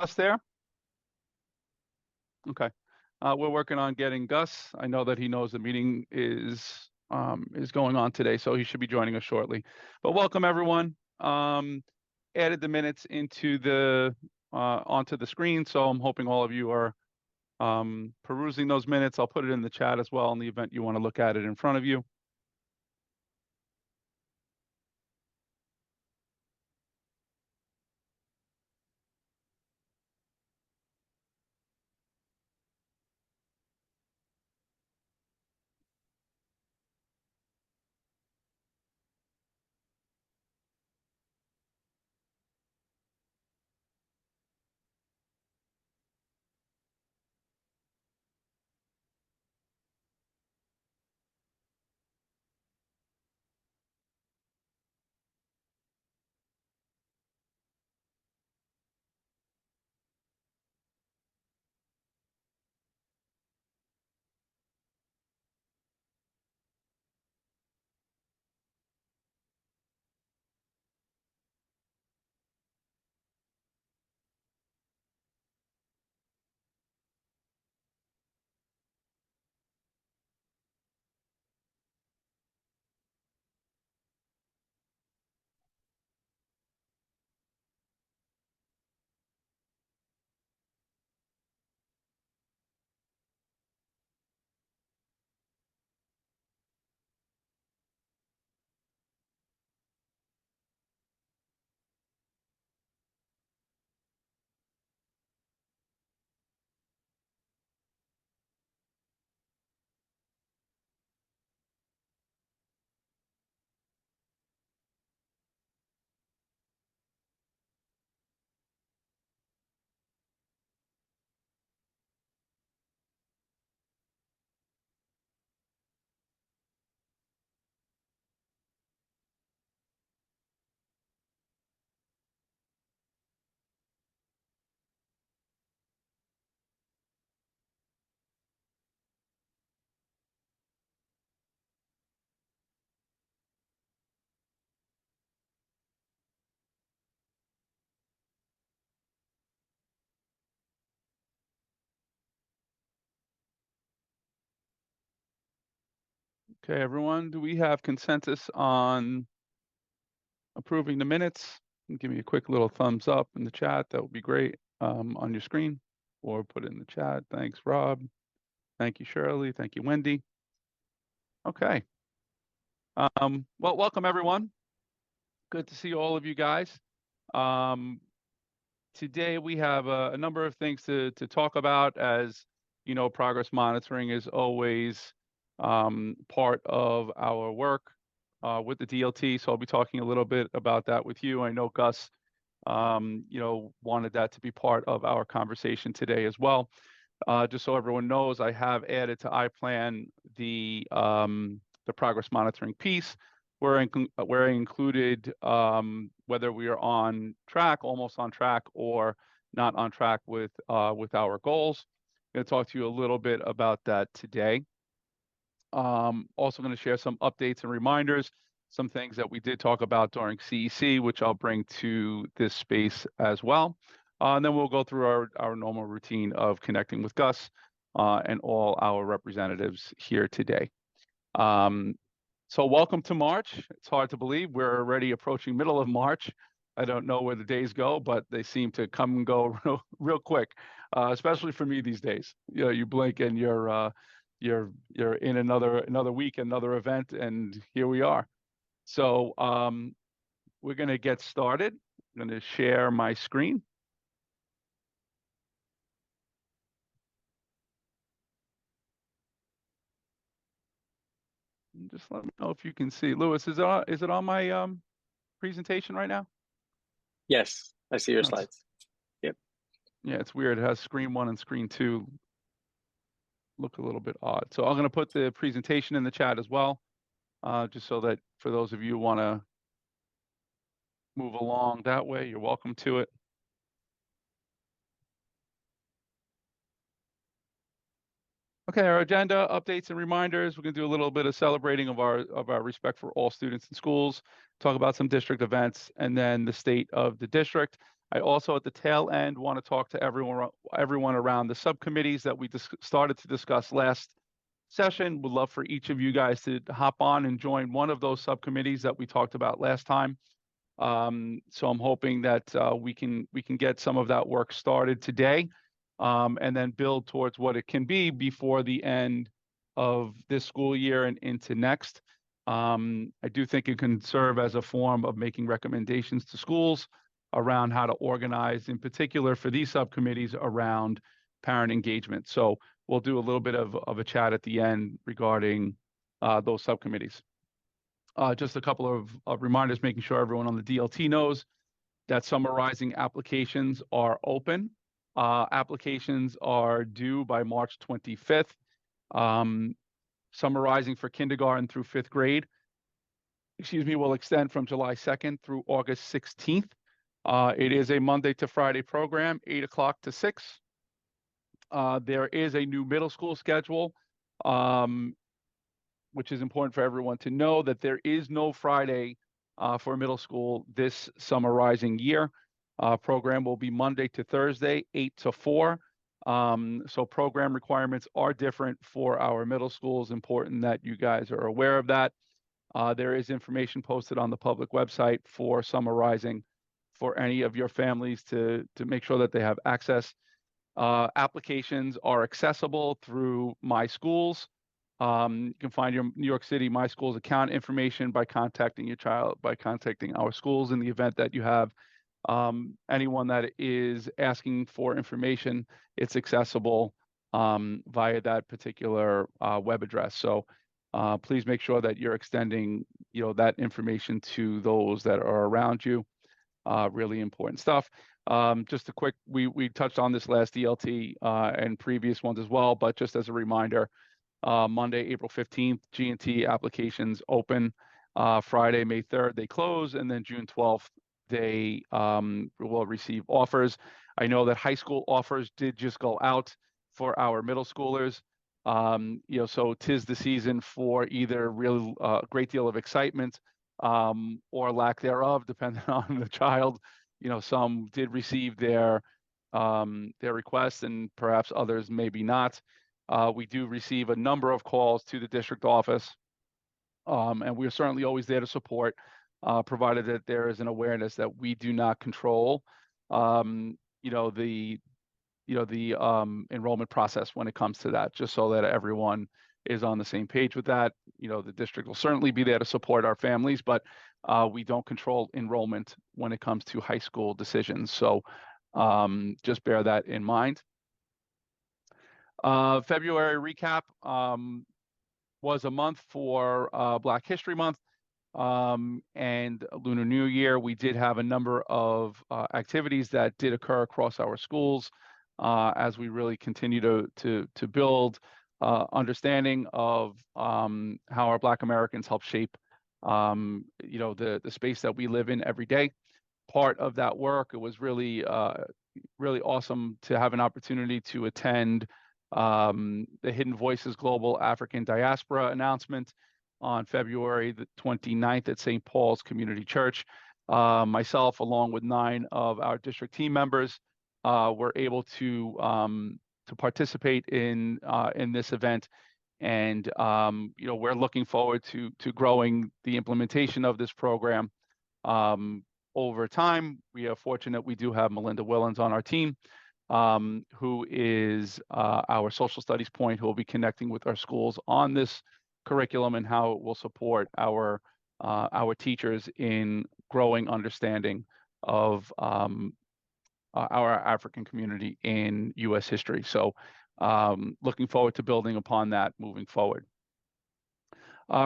Gus there? Okay. We're working on getting Gus. I know that he knows the meeting is going on today, so he should be joining us shortly. But welcome everyone. Added the minutes into the onto the screen, so I'm hoping all of you are perusing those minutes. I'll put it in the chat as well in the event you want to look at it in front of you. Okay, everyone, do we have consensus on approving the minutes? Give me a quick little thumbs up in the chat. That would be great on your screen, or put it in the chat. Thanks, Rob. Thank you, Shirley. Thank you, Wendy. Okay. Well, welcome everyone. Good to see all of you guys. Today we have a number of things to talk about. As you know, progress monitoring is always part of our work with the DLT. So I'll be talking a little bit about that with you. I know Gus, wanted that to be part of our conversation today as well. Just so everyone knows, I have added to iPlan the progress monitoring piece, where I included whether we are on track, almost on track, or not on track with our goals. I'm going to talk to you a little bit about that today. Also going to share some updates and reminders, some things that we did talk about during CEC, which I'll bring to this space as well. And then we'll go through our normal routine of connecting with Gus and all our representatives here today. So welcome to March. It's hard to believe we're already approaching middle of March. I don't know where the days go, but they seem to come and go real quick, especially for me these days. You know, you blink and you're in another week, another event, and here we are. So we're going to get started. I'm going to share my screen. Just let me know if you can see. Lewis, is it on my presentation right now? Yes, I see your slides. Yep. Yeah, it's weird. It has screen 1 and screen 2 look a little bit odd. So I'm going to put the presentation in the chat as well, just so that for those of you who want to move along that way, you're welcome to it. Okay, our agenda, updates and reminders. We're going to do a little bit of celebrating of our respect for all students and schools, talk about some district events, and then the state of the district. I also, at the tail end, want to talk to everyone around the subcommittees that we started to discuss last session. Would love for each of you guys to hop on and join one of those subcommittees that we talked about last time. So I'm hoping that we can get some of that work started today, and then build towards what it can be before the end of this school year and into next. I do think it can serve as a form of making recommendations to schools around how to organize, in particular for these subcommittees, around parent engagement. So we'll do a little bit of a chat at the end regarding those subcommittees. Just a couple of reminders, making sure everyone on the DLT knows that summarizing applications are open. Applications are due by March 25th. Summarizing for kindergarten through 5th grade, will extend from July 2nd through August 16th. It is a Monday to Friday program, 8 o'clock to 6. There is a new middle school schedule, which is important for everyone to know, that there is no Friday for middle school this summarizing year. Program will be Monday to Thursday, 8 to 4. So program requirements are different for our middle schools. Important that you guys are aware of that. There is information posted on the public website for summarizing for any of your families to make sure that they have access. Applications are accessible through My Schools. You can find your New York City My Schools account information by contacting your child, by contacting our schools. In the event that you have anyone that is asking for information, it's accessible via that particular web address. So please make sure that you're extending, that information to those that are around you. Really important stuff. Just a quick, we touched on this last DLT and previous ones as well, but just as a reminder, Monday, April 15th, G&T applications open. Friday, May 3rd, they close, and then June 12th, they will receive offers. I know that high school offers did just go out for our middle schoolers. So 'tis the season for either real great deal of excitement or lack thereof, depending on the child. Some did receive their requests, and perhaps others maybe not. We do receive a number of calls to the district office, and we're certainly always there to support, provided that there is an awareness that we do not control, the enrollment process when it comes to that, just so that everyone is on the same page with that. The district will certainly be there to support our families, but we don't control enrollment when it comes to high school decisions. So just bear that in mind. February recap was a month for Black History Month and Lunar New Year. We did have a number of activities that did occur across our schools as we really continue to build understanding of how our Black Americans help shape the space that we live in every day. Part of that work, it was really awesome to have an opportunity to attend the Hidden Voices Global African Diaspora announcement on February the 29th at St. Paul's Community Church. Myself, along with 9 of our district team members, were able to participate in this event, and we're looking forward to growing the implementation of this program over time. We are fortunate we do have Melinda Willens on our team, who is our social studies point, who will be connecting with our schools on this curriculum and how it will support our teachers in growing understanding of our African community in U.S. history. So looking forward to building upon that moving forward.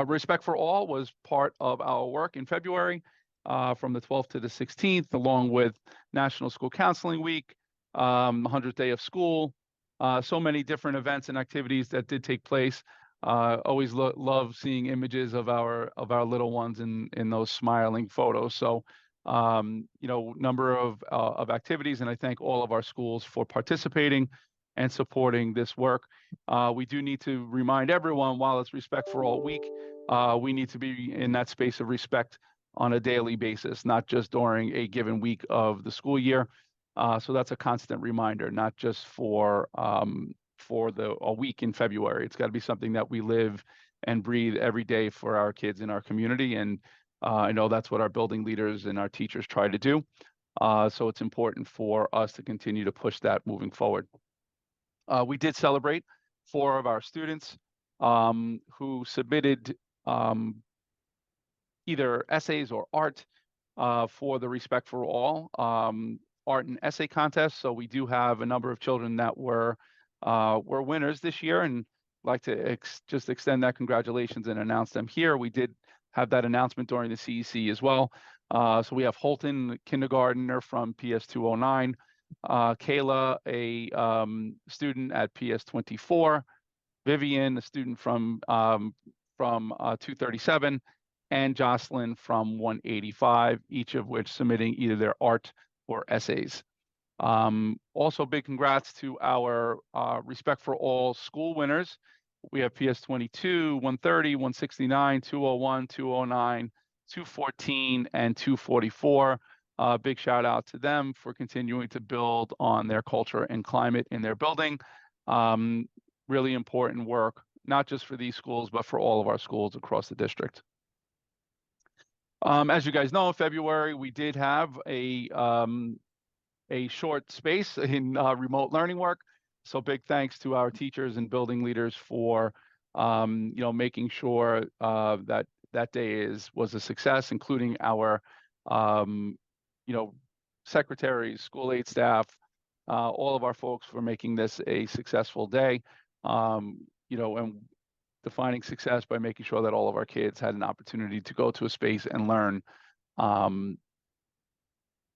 Respect for All was part of our work in February from the 12th to the 16th, along with National School Counseling Week, 100th Day of School, so many different events and activities that did take place. Always love seeing images of our little ones in those smiling photos. So number of activities, and I thank all of our schools for participating and supporting this work. We do need to remind everyone, while it's Respect for All week, we need to be in that space of respect on a daily basis, not just during a given week of the school year. So that's a constant reminder, not just for a week in February. It's got to be something that we live and breathe every day for our kids in our community. And I know that's what our building leaders and our teachers try to do. So it's important for us to continue to push that moving forward. We did celebrate 4 of our students who submitted either essays or art for the Respect for All art and essay contest. So we do have a number of children that were winners this year, and like to just extend that congratulations and announce them here. We did have that announcement during the CEC as well. So we have Holton, kindergartner from PS 209, Kayla, a student at PS 24, Vivian, a student from 237, and Jocelyn from 185, each of which submitting either their art or essays. Also, big congrats to our Respect for All school winners. We have PS 22, 130, 169, 201, 209, 214, and 244. Big shout out to them for continuing to build on their culture and climate in their building. Really important work, not just for these schools, but for all of our schools across the district. As you guys know, in February, we did have a short space in remote learning work. So big thanks to our teachers and building leaders for, making sure that that day was a success, including our, secretaries, school aid staff, all of our folks for making this a successful day, and defining success by making sure that all of our kids had an opportunity to go to a space and learn,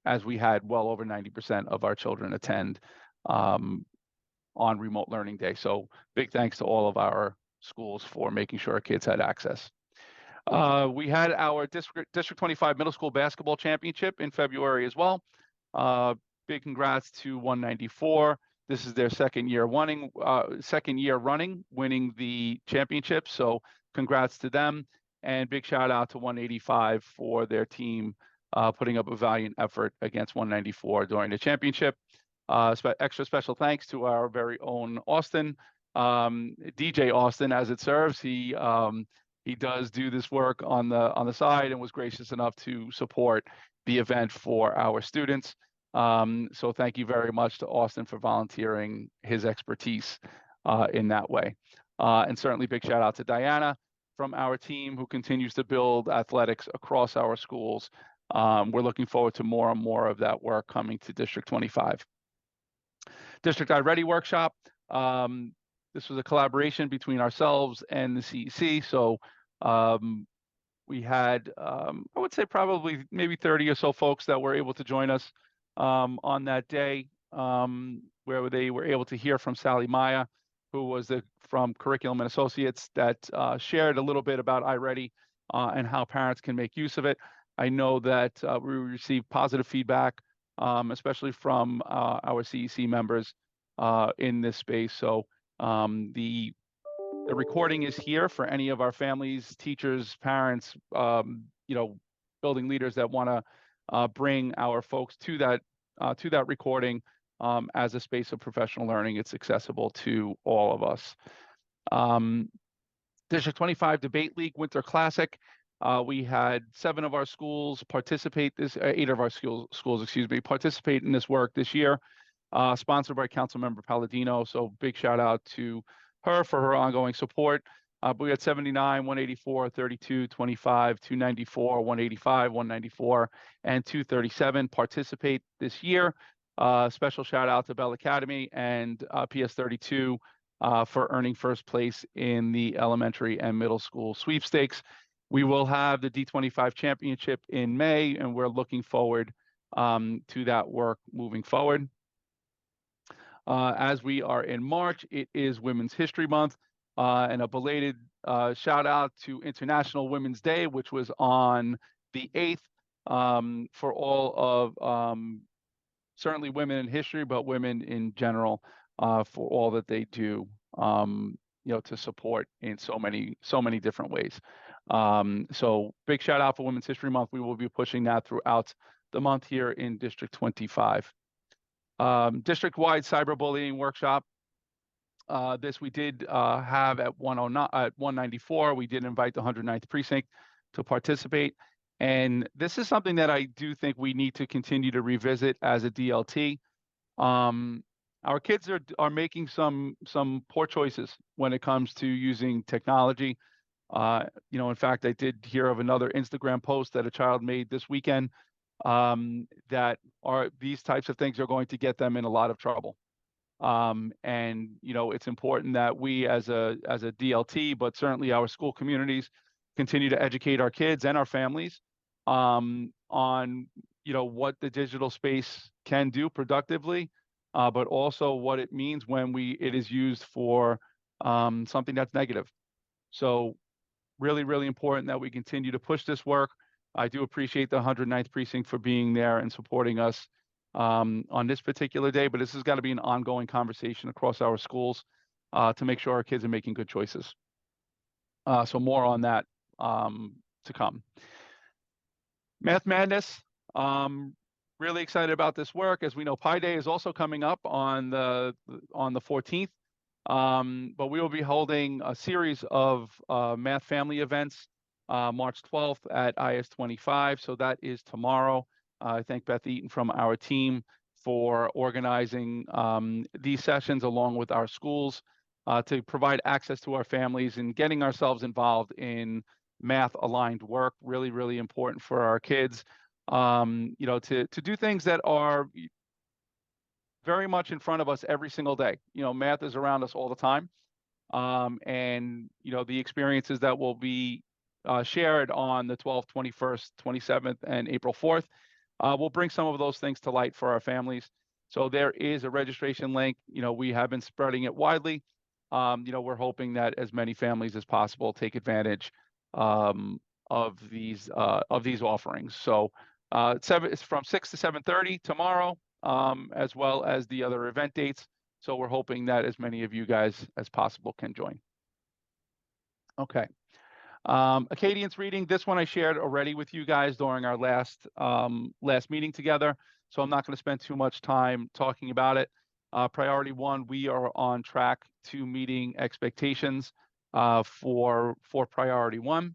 as we had well over 90% of our children attend on remote learning day. So big thanks to all of our schools for making sure our kids had access. We had our District 25 Middle School Basketball Championship in February as well. Big congrats to 194. This is their second year running winning the championship. So congrats to them, and big shout out to 185 for their team putting up a valiant effort against 194 during the championship. Extra special thanks to our very own Austin, DJ Austin, as it serves. He does do this work on the side and was gracious enough to support the event for our students. So thank you very much to Austin for volunteering his expertise in that way. And certainly big shout out to Diana from our team, who continues to build athletics across our schools. We're looking forward to more and more of that work coming to District 25. District iReady workshop. This was a collaboration between ourselves and the CEC. So we had, I would say probably maybe 30 or so folks that were able to join us on that day, where they were able to hear from Sally Maya, who was from Curriculum and Associates, that shared a little bit about iReady and how parents can make use of it. I know that we received positive feedback, especially from our CEC members in this space. So the recording is here for any of our families, teachers, parents, building leaders that want to bring our folks to that recording as a space of professional learning. It's accessible to all of us. District 25 Debate League Winter Classic. We had 7 of our schools participate 8 of our schools, participate in this work this year, sponsored by Councilmember Palladino. So big shout out to her for her ongoing support. But we had 79, 184, 32, 25, 294, 185, 194, and 237 participate this year. Special shout out to Bell Academy and PS 32 for earning first place in the elementary and middle school sweepstakes. We will have the D25 championship in May, and we're looking forward to that work moving forward. As we are in March, it is Women's History Month, and a belated shout out to International Women's Day, which was on the 8th, for all of certainly women in history, but women in general, for all that they do, to support in so many different ways. So big shout out for Women's History Month. We will be pushing that throughout the month here in District 25. District-wide cyberbullying workshop. This we did have at 109 at 194. We did invite the 109th precinct to participate, and this is something that I do think we need to continue to revisit as a DLT. Our kids are making some poor choices when it comes to using technology. In fact, I did hear of another Instagram post that a child made this weekend that these types of things are going to get them in a lot of trouble. And it's important that we as a DLT, but certainly our school communities, continue to educate our kids and our families on what the digital space can do productively, but also what it means when it is used for something that's negative. So really, really important that we continue to push this work. I do appreciate the 109th precinct for being there and supporting us on this particular day, but this has got to be an ongoing conversation across our schools to make sure our kids are making good choices. So more on that to come. Math Madness, really excited about this work. As we know, Pi Day is also coming up on the 14th, but we will be holding a series of math family events March 12th at IS 25. So that is tomorrow. I thank Beth Eaton from our team for organizing these sessions along with our schools to provide access to our families and getting ourselves involved in math aligned work. Really, really important for our kids, to do things that are very much in front of us every single day. Math is around us all the time. And the experiences that will be shared on the 12th, 21st, 27th, and April 4th will bring some of those things to light for our families. So there is a registration link. We have been spreading it widely. We're hoping that as many families as possible take advantage of these offerings. So it's from 6 to 7:30 tomorrow, as well as the other event dates. So we're hoping that as many of you guys as possible can join. Okay. Acadians reading, this one I shared already with you guys during our last meeting together, so I'm not going to spend too much time talking about it. Priority one, we are on track to meeting expectations for priority one.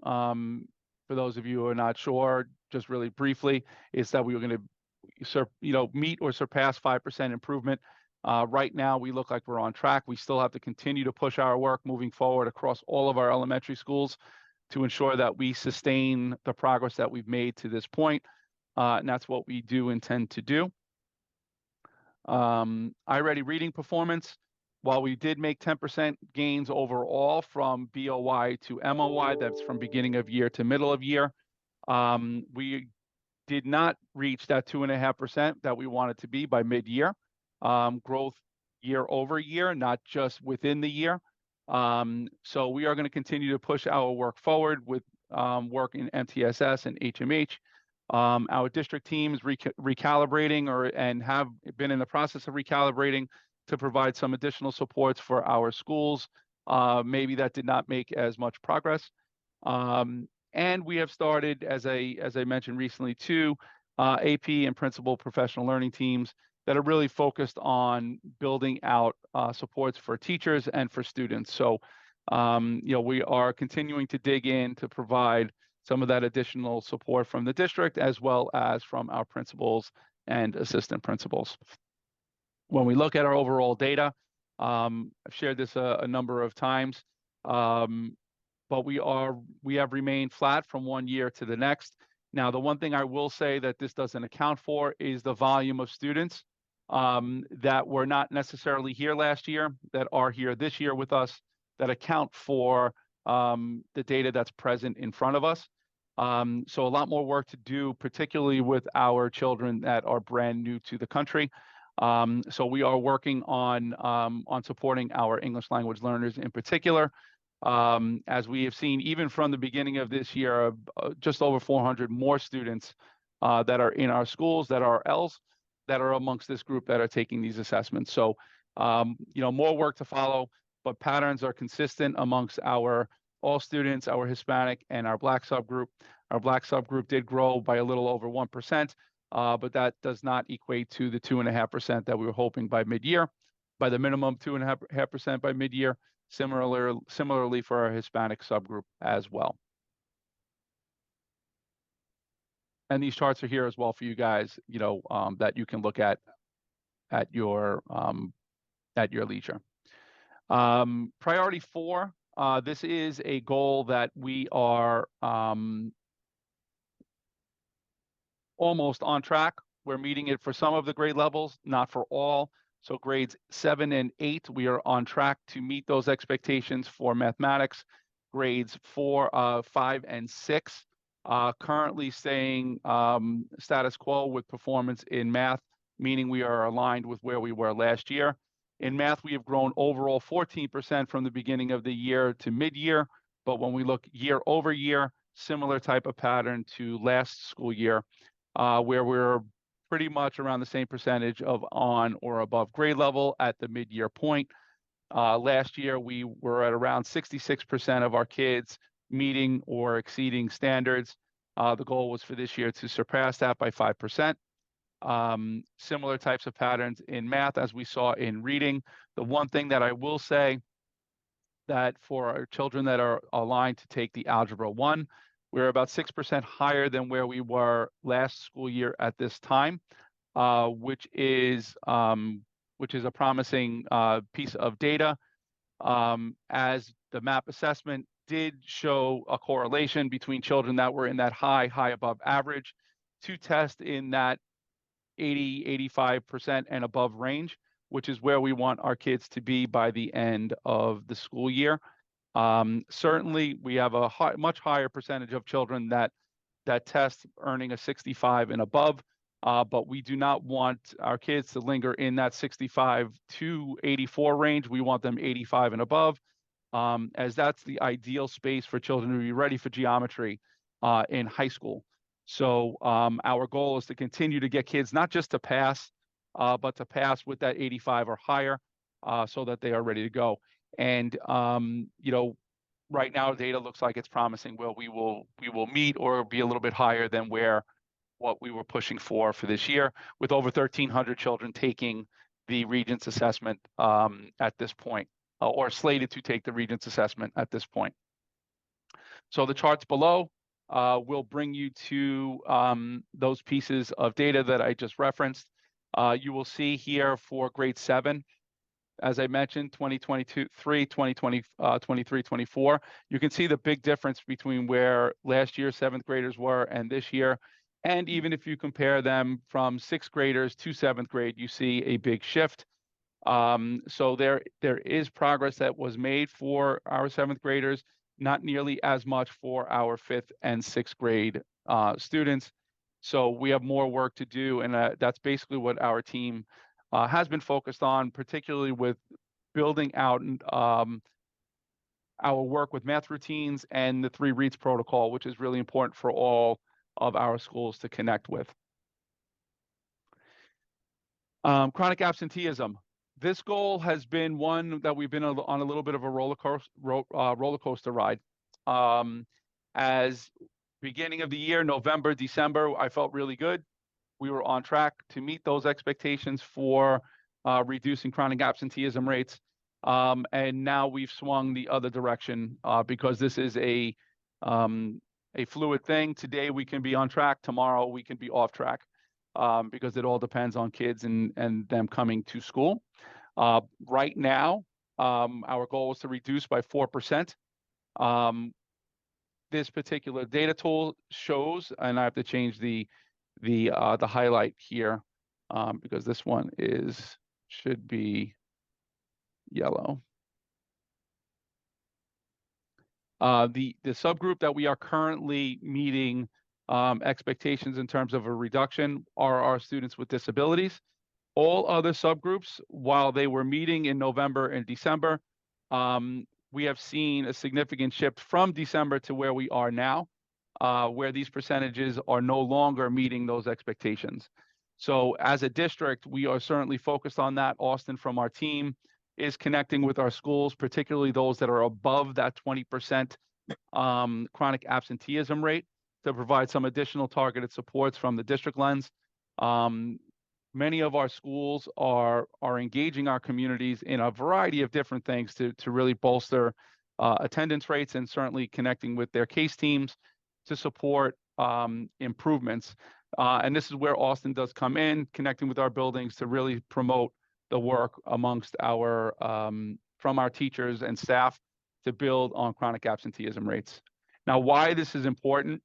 For those of you who are not sure, just really briefly, is that we were going to meet or surpass 5% improvement. Right now, we look like we're on track. We still have to continue to push our work moving forward across all of our elementary schools to ensure that we sustain the progress that we've made to this point. And that's what we do intend to do. iReady reading performance. While we did make 10% gains overall from BOY to MOY, that's from beginning of year to middle of year, we did not reach that 2.5% that we wanted to be by mid-year. Growth year over year, not just within the year. So we are going to continue to push our work forward with work in MTSS and HMH. Our district teams recalibrating and have been in the process of recalibrating to provide some additional supports for our schools. Maybe that did not make as much progress. And we have started, as I mentioned recently, two AP and principal professional learning teams that are really focused on building out supports for teachers and for students. So, we are continuing to dig in to provide some of that additional support from the district as well as from our principals and assistant principals. When we look at our overall data, I've shared this a number of times, but we have remained flat from one year to the next. Now, the one thing I will say that this doesn't account for is the volume of students that were not necessarily here last year, that are here this year with us, that account for the data that's present in front of us. So a lot more work to do, particularly with our children that are brand new to the country. So we are working on supporting our English language learners in particular. As we have seen, even from the beginning of this year, just over 400 more students that are in our schools that are ELs that are amongst this group that are taking these assessments. So, more work to follow, but patterns are consistent amongst our all students, our Hispanic and our Black subgroup. Our Black subgroup did grow by a little over 1%, but that does not equate to the 2.5% that we were hoping by mid-year, by the minimum 2.5% by mid-year. Similarly for our Hispanic subgroup as well. And these charts are here as well for you guys, that you can look at your leisure. Priority 4, this is a goal that we are almost on track. We're meeting it for some of the grade levels, not for all. So grades 7 and 8, we are on track to meet those expectations for mathematics. Grades 4, 5, and 6, currently staying status quo with performance in math, meaning we are aligned with where we were last year. In math, we have grown overall 14% from the beginning of the year to mid-year, but when we look year over year, similar type of pattern to last school year, where we're pretty much around the same percentage of on or above grade level at the mid-year point. Last year, we were at around 66% of our kids meeting or exceeding standards. The goal was for this year to surpass that by 5%. Similar types of patterns in math as we saw in reading. The one thing that I will say that for our children that are aligned to take the Algebra 1, we're about 6% higher than where we were last school year at this time, which is a promising piece of data, as the MAP assessment did show a correlation between children that were in that high above average to test in that 85% and above range, which is where we want our kids to be by the end of the school year. Certainly, we have a much higher percentage of children that test earning a 65 and above, but we do not want our kids to linger in that 65 to 84 range. We want them 85 and above, as that's the ideal space for children to be ready for geometry in high school. So our goal is to continue to get kids not just to pass, but to pass with that 85 or higher, so that they are ready to go. And right now data looks like it's promising. Well, we will meet or be a little bit higher than what we were pushing for this year, with over 1,300 children taking the Regents assessment at this point, or slated to take the Regents assessment at this point. So the charts below will bring you to those pieces of data that I just referenced. You will see here for grade 7, as I mentioned, 2023, 2023, 24. You can see the big difference between where last year 7th graders were and this year. And even if you compare them from 6th graders to 7th grade, you see a big shift. So there is progress that was made for our 7th graders, not nearly as much for our 5th and 6th grade students. So we have more work to do, and that's basically what our team has been focused on, particularly with building out our work with math routines and the 3 reads protocol, which is really important for all of our schools to connect with. Chronic absenteeism. This goal has been one that we've been on a little bit of a roller coaster ride. As beginning of the year, November, December, I felt really good. We were on track to meet those expectations for reducing chronic absenteeism rates. And now we've swung the other direction because this is a fluid thing. Today we can be on track. Tomorrow we can be off track because it all depends on kids and them coming to school. Right now, our goal is to reduce by 4%. This particular data tool shows, and I have to change the highlight here because this one should be yellow. The subgroup that we are currently meeting expectations in terms of a reduction are our students with disabilities. All other subgroups, while they were meeting in November and December, we have seen a significant shift from December to where we are now, where these percentages are no longer meeting those expectations. So as a district, we are certainly focused on that. Austin from our team is connecting with our schools, particularly those that are above that 20% chronic absenteeism rate, to provide some additional targeted supports from the district lens. Many of our schools are engaging our communities in a variety of different things to really bolster attendance rates, and certainly connecting with their case teams to support improvements. And this is where Austin does come in, connecting with our buildings to really promote the work amongst our from our teachers and staff to build on chronic absenteeism rates. Now, why this is important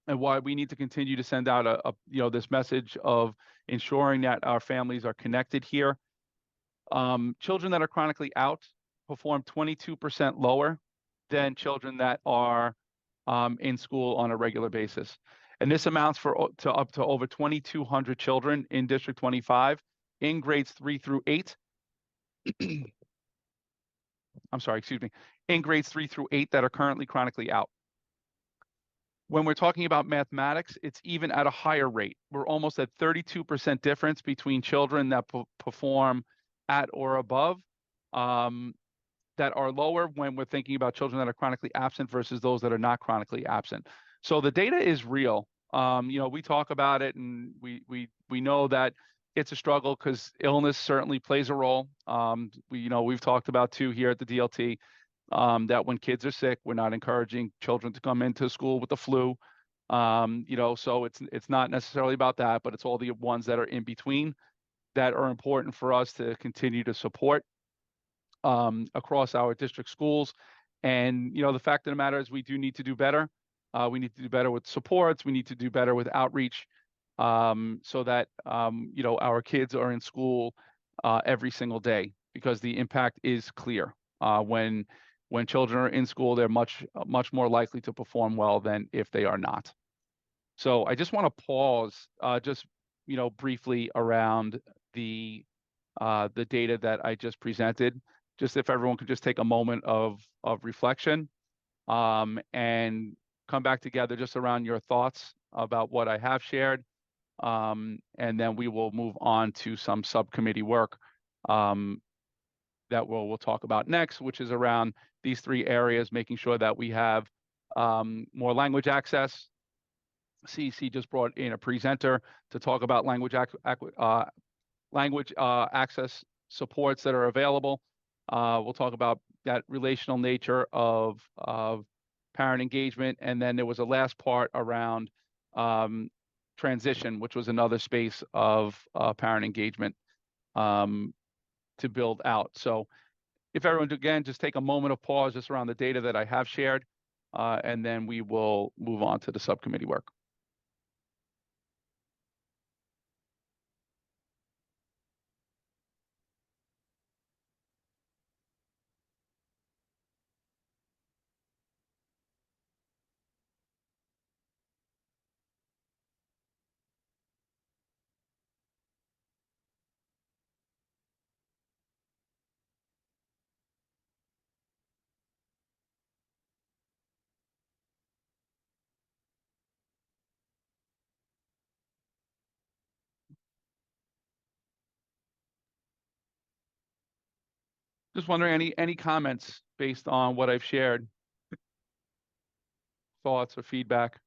and why we need to continue to send out this message of ensuring that our families are connected here. Children that are chronically out perform 22% lower than children that are in school on a regular basis. And this amounts to up to over 2,200 children in District 25 in grades 3 through 8. I'm sorry, excuse me, in grades 3 through 8 that are currently chronically out. When we're talking about mathematics, it's even at a higher rate. We're almost at 32% difference between children that perform at or above that are lower when we're thinking about children that are chronically absent versus those that are not chronically absent. So the data is real. We talk about it, and we know that it's a struggle because illness certainly plays a role. We've talked about too here at the DLT that when kids are sick, we're not encouraging children to come into school with the flu. So it's not necessarily about that, but it's all the ones that are in between that are important for us to continue to support across our district schools. And the fact of the matter is we do need to do better. We need to do better with supports. We need to do better with outreach so that our kids are in school every single day, because the impact is clear. When children are in school, they're much more likely to perform well than if they are not. So I just want to pause briefly around the data that I just presented, just if everyone could just take a moment of reflection and come back together just around your thoughts about what I have shared. And then we will move on to some subcommittee work that we'll talk about next, which is around these 3 areas, making sure that we have more language access. CEC just brought in a presenter to talk about language access supports that are available. We'll talk about that relational nature of parent engagement. And then there was a last part around transition, which was another space of parent engagement to build out. So if everyone, again, just take a moment of pause just around the data that I have shared, and then we will move on to the subcommittee work. Just wondering, any comments based on what I've shared, thoughts or feedback?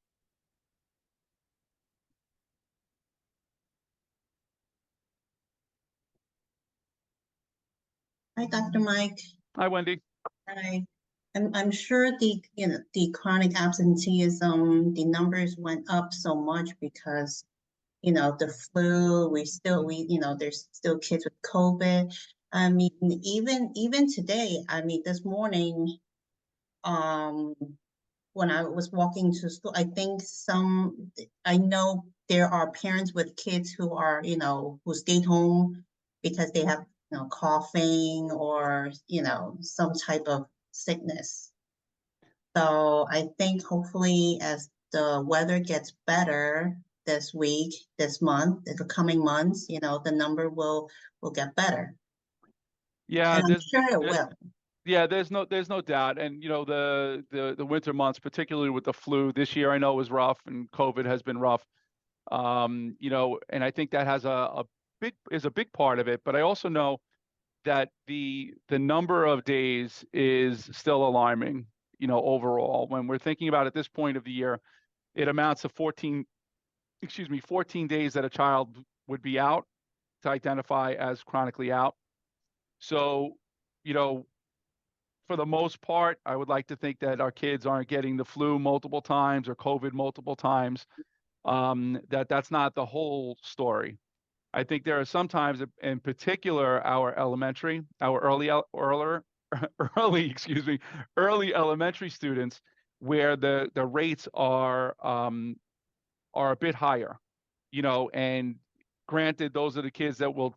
Hi, Dr. Mike. Hi, Wendy. Hi. I'm sure the chronic absenteeism, the numbers went up so much because the flu. There's still kids with COVID. I mean, even today. I mean, this morning, when I was walking to school, I know there are parents with kids who are who stayed home because they have coughing or some type of sickness. So I think hopefully as the weather gets better this week, this month, the coming months, the number will get better. Yeah, And I'm sure it will. Yeah, there's no doubt. And the winter months, particularly with the flu this year, I know was rough, and COVID has been rough. And I think that has a big part of it. But I also know that the number of days is still alarming, overall. When we're thinking about at this point of the year, it amounts to 14 days that a child would be out to identify as chronically out. So, for the most part, I would like to think that our kids aren't getting the flu multiple times or COVID multiple times. That's not the whole story. I think there are sometimes, in particular, our early elementary students, where the rates are a bit higher, and granted, those are the kids that will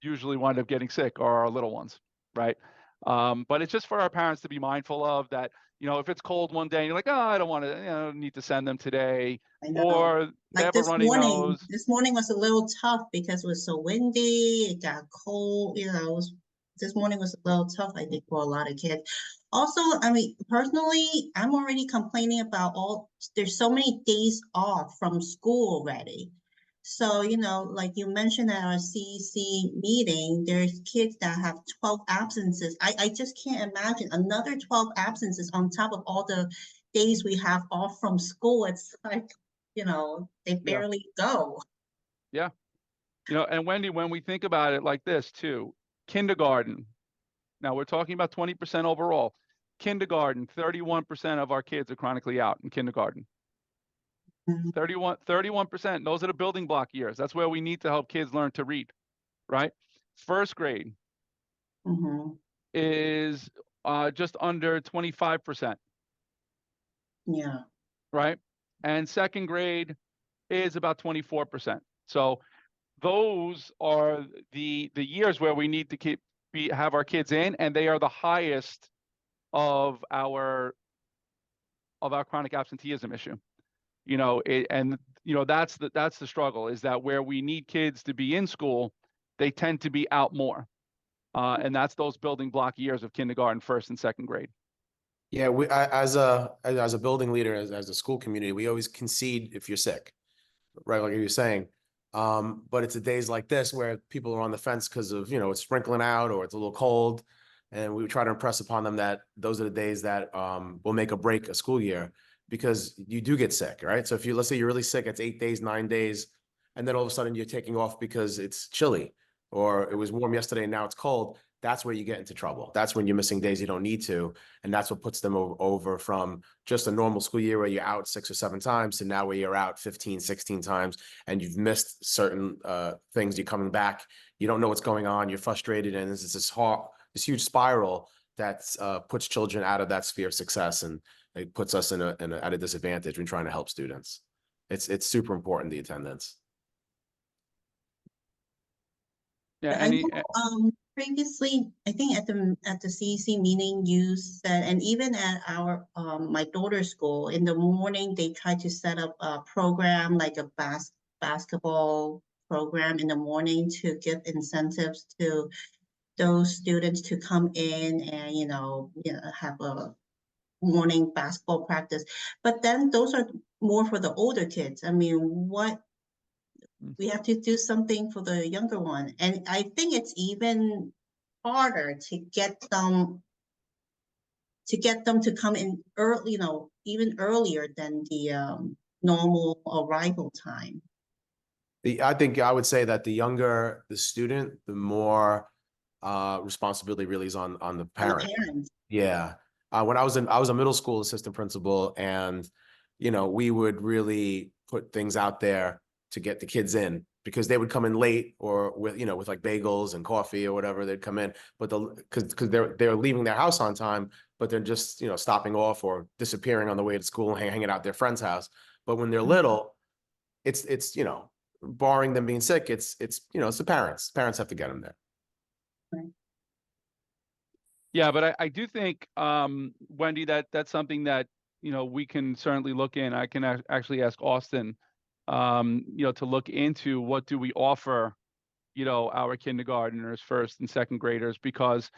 usually wind up getting sick, or our little ones, right? But it's just for our parents to be mindful of that. If it's cold one day and you're like, oh, I don't want to, need to send them today, I know. or they Like have a runny nose. this morning was a little tough because it was so windy, it got cold, this morning was a little tough, I think, for a lot of kids. Also, I mean, personally, I'm already complaining about there's so many days off from school already. So, like you mentioned at our CEC meeting, there's kids that have 12 absences. I just can't imagine another 12 absences on top of all the days we have off from school. It's like, they Yeah. barely go. Yeah. And Wendy, when we think about it like this too, kindergarten. Now we're talking about 20% overall. Kindergarten, 31% of our kids are chronically out in kindergarten. Mhm. 31%. Those are the building block years. That's where we need to help kids learn to read, right? First grade Mhm. is just under 25%, Yeah. right? And second grade is about 24%. So those are the years where we need to have our kids in, and they are the highest of our chronic absenteeism issue. That's the struggle, is that where we need kids to be in school, they tend to be out more. And that's those building block years of kindergarten, first and second grade. Yeah, as a building leader, as a school community, we always concede if you're sick, right? Like you were saying. But it's the days like this where people are on the fence because of, it's sprinkling out or it's a little cold. And we try to impress upon them that those are the days that will make or break a school year, because you do get sick, right? So let's say you're really sick, it's 8 days, 9 days, and then all of a sudden you're taking off because it's chilly, or it was warm yesterday and now it's cold. That's where you get into trouble. That's when you're missing days you don't need to. And that's what puts them over from just a normal school year where you're out 6 or 7 times to now where you're out 15, 16 times, and you've missed certain things. You're coming back, you don't know what's going on, you're frustrated, and this huge spiral that puts children out of that sphere of success, and it puts us at a disadvantage when trying to help students. It's super important, the attendance. Yeah, I know, previously, I think at the CEC meeting, you said, and even at our my daughter's school, in the morning they try to set up a program, like a basketball program in the morning, to give incentives to those students to come in and have a morning basketball practice. But then those are more for the older kids. I mean, we have to do something for the younger one. And I think it's even harder to get them to come in early, even earlier than the normal arrival time. I think I would say that the younger the student, the more responsibility really is on the parent. Parents. Yeah. When I was a middle school assistant principal, and we would really put things out there to get the kids in, because they would come in late, or with like bagels and coffee or whatever, they'd come in, but because they're leaving their house on time, but they're just stopping off or disappearing on the way to school and hanging out at their friend's house. But when they're little, it's barring them being sick, it's the parents. Parents have to get them there. Right. Yeah, but I do think, Wendy, that's something that, we can certainly look in. I can actually ask Austin, to look into what do we offer, our kindergarteners, first and second graders, because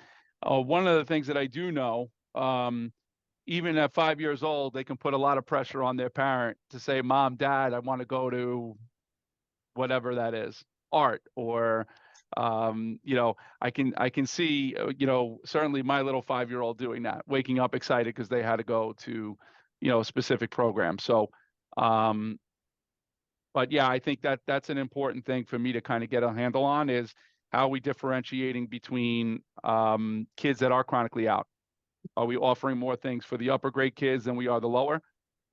one of the things that I do know, even at 5 years old, they can put a lot of pressure on their parent to say, Mom, Dad, I want to go to whatever that is, art, or You know, I can see, you know, certainly my little 5-year-old doing that, waking up excited because they had to go to, you know, a specific program. So, but yeah, I think that that's an important thing for me to kind of get a handle on, is how are we differentiating between kids that are chronically out? Are we offering more things for the upper grade kids than we are the lower?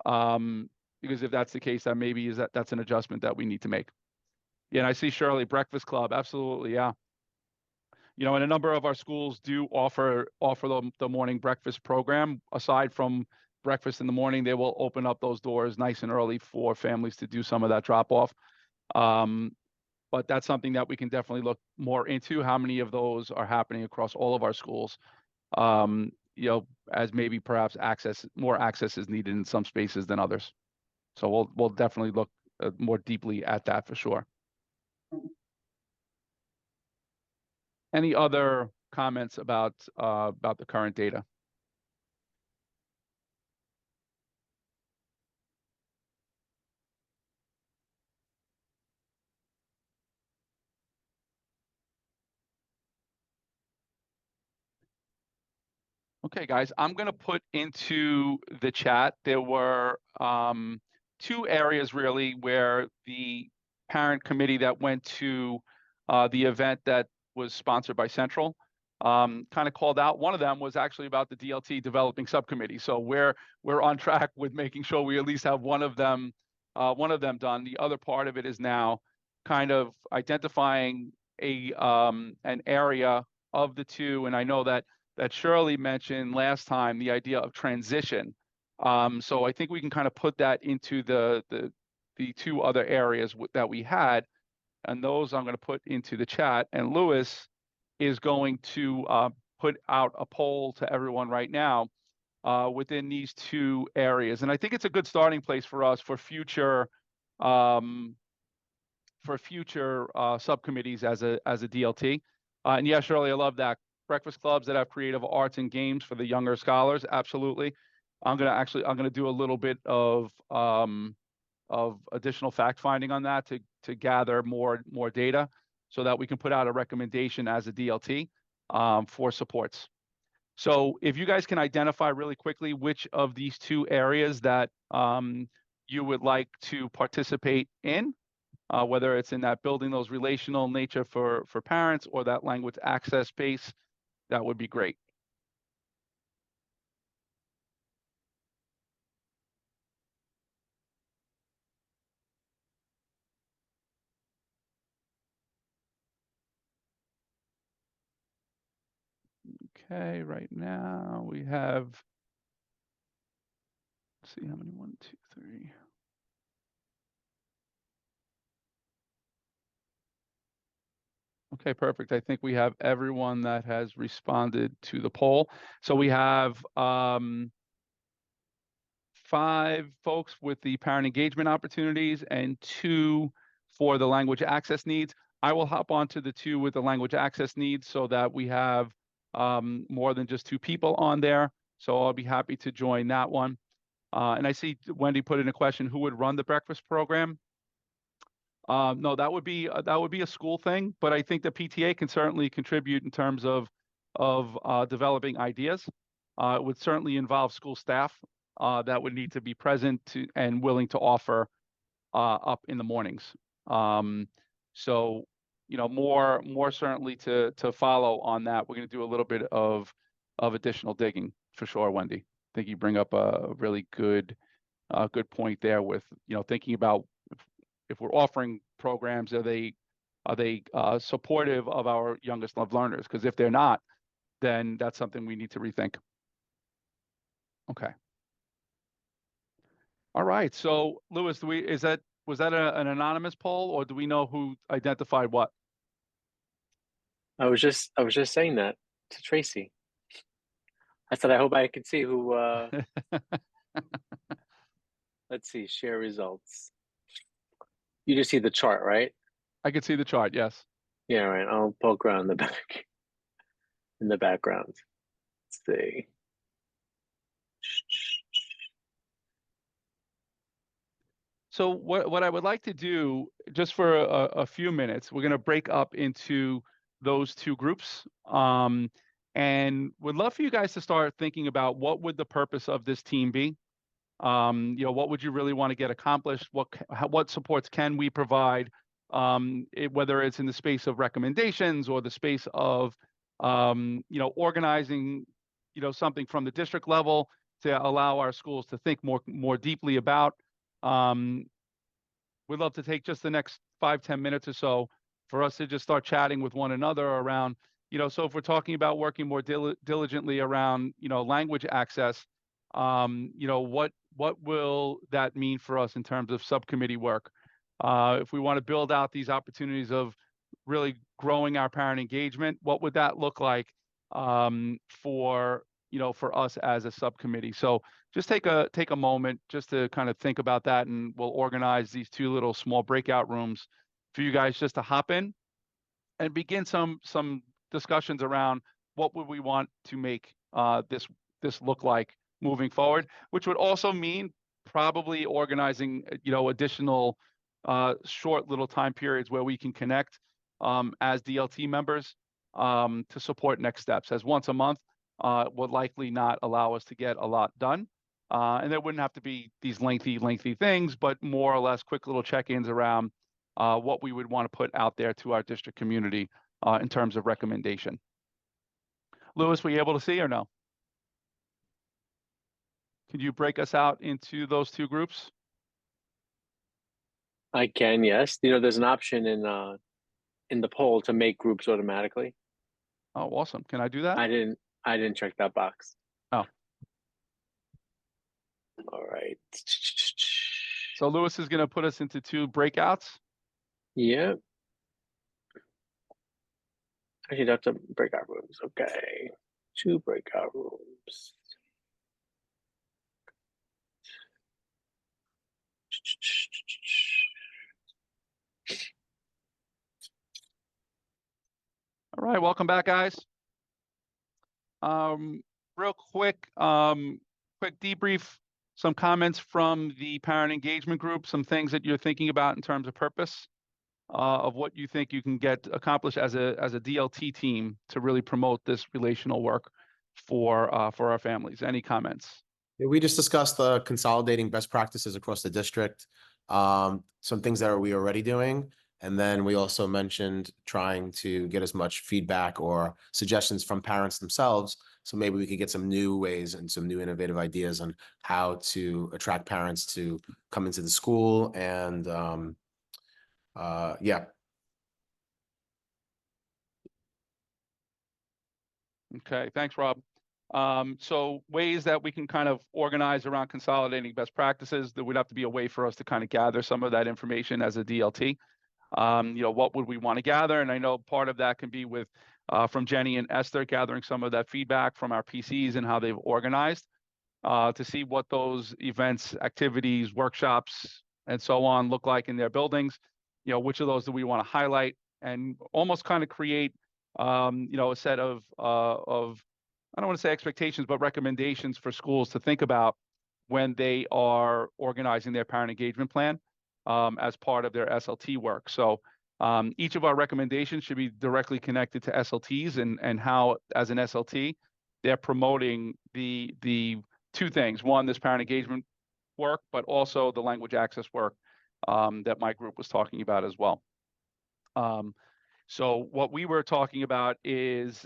Because if that's the case, that maybe that's an adjustment that we need to make. Yeah, and I see Shirley, Breakfast Club, absolutely, yeah. You know, and a number of our schools do offer the morning breakfast program. Aside from breakfast in the morning, they will open up those doors nice and early for families to do some of that drop off. But that's something that we can definitely look more into. How many of those are happening across all of our schools? You know, as maybe perhaps more access is needed in some spaces than others. So we'll definitely look more deeply at that for sure. Any other comments about the current data? Okay, guys, I'm going to put into the chat. There were 2 areas really where the parent committee that went to the event that was sponsored by Central kind of called out. One of them was actually about the DLT developing subcommittee. So we're on track with making sure we at least have one of them done. The other part of it is now kind of identifying an area of the 2, and I know that Shirley mentioned last time, the idea of transition. So I think we can kind of put that into the 2 other areas that we had, and those I'm going to put into the chat. And Lewis is going to put out a poll to everyone right now within these 2 areas, and I think it's a good starting place for us for future subcommittees as a DLT. And yeah, Shirley, I love that. Breakfast clubs that have creative arts and games for the younger scholars, absolutely. I'm gonna do a little bit of additional fact finding on that to gather more data, so that we can put out a recommendation as a DLT for supports. So if you guys can identify really quickly which of these 2 areas that you would like to participate in, whether it's in that building those relational nature for parents or that language access space, that would be great. Okay, right now we have, let's see how many, 1, 2, 3. Okay, perfect. I think we have everyone that has responded to the poll. So we have 5 folks with the parent engagement opportunities and 2 for the language access needs. I will hop onto the 2 with the language access needs so that we have more than just 2 people on there. So I'll be happy to join that one. And I see Wendy put in a question: who would run the breakfast program? No, that would be a school thing, but I think the PTA can certainly contribute in terms of developing ideas. It would certainly involve school staff that would need to be present and willing to offer up in the mornings. So, you know, more certainly to follow on that. We're going to do a little bit of additional digging for sure, Wendy. I think you bring up a really good point there with, you know, thinking about if we're offering programs, are they supportive of our youngest loved learners? Because if they're not, then that's something we need to rethink. Okay. All right. So, Lewis, was that an anonymous poll, or do we know who identified what? I was just saying that to Tracy. I said I hope I could see who. Let's see, share results. You just see the chart, right? I can see the chart. Yes. Yeah, right. I'll poke around the back in the background. Let's see. So what I would like to do, just for a few minutes, we're going to break up into those two groups. And would love for you guys to start thinking about what would the purpose of this team be? What would you really want to get accomplished? What supports can we provide? Whether it's in the space of recommendations or the space of, organizing, something from the district level to allow our schools to think more deeply about. We'd love to take just the next 5-10 minutes or so for us to just start chatting with one another around, so if we're talking about working more diligently around, language access, what will that mean for us in terms of subcommittee work? If we want to build out these opportunities of really growing our parent engagement, what would that look like for us as a subcommittee? So just take a moment just to kind of think about that, and we'll organize these two little small breakout rooms for you guys just to hop in and begin some discussions around what would we want to make this look like moving forward, which would also mean probably organizing additional short little time periods where we can connect as DLT members to support next steps, as once a month would likely not allow us to get a lot done. And there wouldn't have to be these lengthy things, but more or less quick little check-ins around what we would want to put out there to our district community in terms of recommendation. Louis, were you able to see or no? Could you break us out into those two groups? I can, yes. There's an option in the poll to make groups automatically. Oh, awesome. Can I do that? I didn't check that box. Oh. All right. So Louis is going to put us into two breakouts. Yeah. Actually, that's a breakout rooms. Okay. 2 breakout rooms. All right, welcome back, guys. Real quick debrief, some comments from the parent engagement group, some things that you're thinking about in terms of purpose of what you think you can get accomplished as a DLT team to really promote this relational work for our families. Any comments? Yeah, we just discussed consolidating best practices across the district, some things that we already doing. And then we also mentioned trying to get as much feedback or suggestions from parents themselves. So maybe we could get some new ways and some new innovative ideas on how to attract parents to come into the school. And yeah. Okay, thanks, Rob. So ways that we can kind of organize around consolidating best practices, there would have to be a way for us to kind of gather some of that information as a DLT. What would we want to gather? And I know part of that can be with from Jenny and Esther gathering some of that feedback from our PCs and how they've organized to see what those events, activities, workshops, and so on look like in their buildings. Which of those do we want to highlight and almost kind of create, a set of I don't want to say expectations, but recommendations for schools to think about when they are organizing their parent engagement plan as part of their SLT work. So each of our recommendations should be directly connected to SLTs and how, as an SLT, they're promoting the two things. One, this parent engagement work, but also the language access work that my group was talking about as well. So what we were talking about is,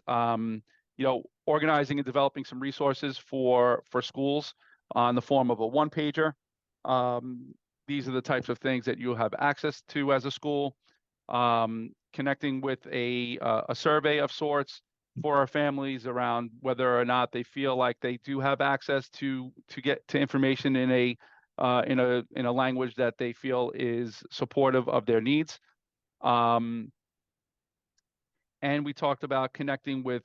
organizing and developing some resources for schools in the form of a one-pager. These are the types of things that you'll have access to as a school. Connecting with a survey of sorts for our families around whether or not they feel like they do have access to get to information in a language that they feel is supportive of their needs. And we talked about connecting with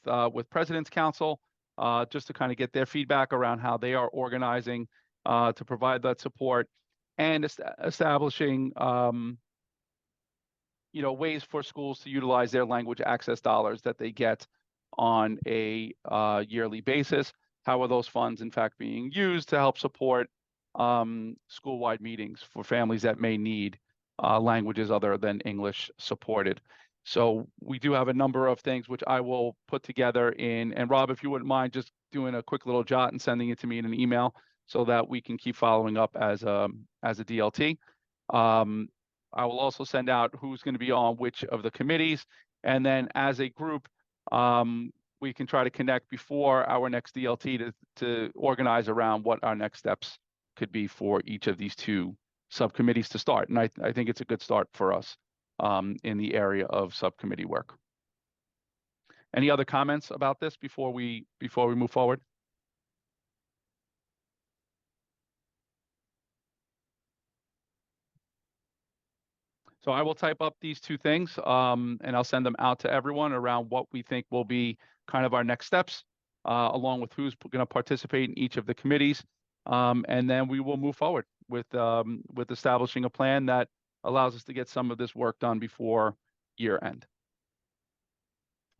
President's Council just to kind of get their feedback around how they are organizing to provide that support and establishing ways for schools to utilize their language access dollars that they get on a yearly basis. How are those funds in fact being used to help support school-wide meetings for families that may need languages other than English supported. So we do have a number of things which I will put together in, and Rob, if you wouldn't mind just doing a quick little jot and sending it to me in an email so that we can keep following up as a DLT. I will also send out who's going to be on which of the committees, and then as a group, we can try to connect before our next DLT to organize around what our next steps could be for each of these two subcommittees to start. And I think it's a good start for us in the area of subcommittee work. Any other comments about this before we move forward? So I will type up these two things and I'll send them out to everyone around what we think will be kind of our next steps, along with who's going to participate in each of the committees. And then we will move forward with establishing a plan that allows us to get some of this work done before year end.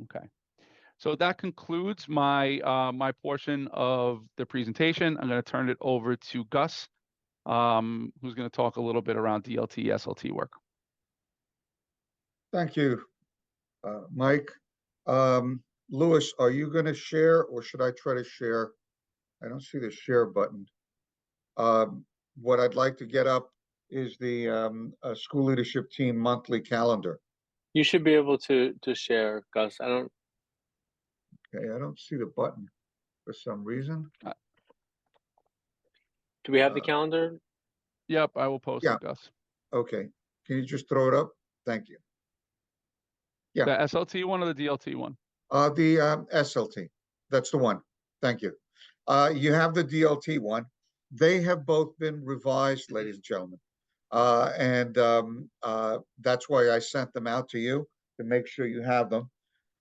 Okay. So that concludes my my portion of the presentation. I'm going to turn it over to Gus, who's going to talk a little bit around DLT, SLT work. Thank you, Mike. Louis, are you going to share or should I try to share? I don't see the share button. What I'd like to get up is the school leadership team monthly calendar. You should be able to share, Gus. Okay, I don't see the button for some reason. Do we have the calendar? Yep, I will post Yeah. it, Gus. Okay, can you just throw it up? Thank you. Yeah. The SLT one or the DLT one? The SLT, that's the one. Thank you. You have the DLT one. They have both been revised, ladies and gentlemen. That's why I sent them out to you to make sure you have them.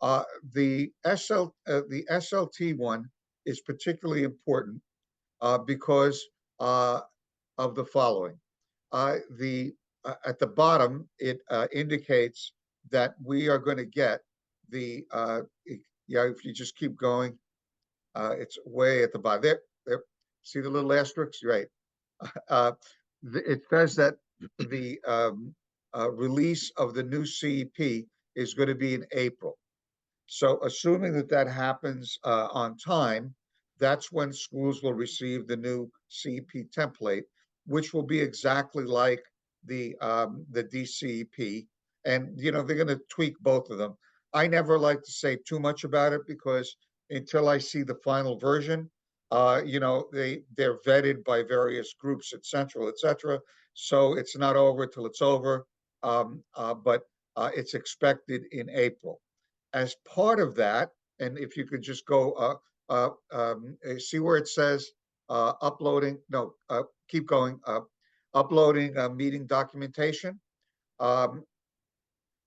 The SLT one is particularly important because of the following. At the bottom, it indicates that we are going to get the if you just keep going, it's way at the bottom. There. See the little asterisk, right? It says that the release of the new CEP is going to be in April. So assuming that happens on time, that's when schools will receive the new CEP template, which will be exactly like the DCEP. And, they're going to tweak both of them. I never like to say too much about it because until I see the final version, they're vetted by various groups at Central, et cetera. So it's not over till it's over, but it's expected in April. As part of that, and if you could just go, see where it says uploading, no, keep going, uploading meeting documentation.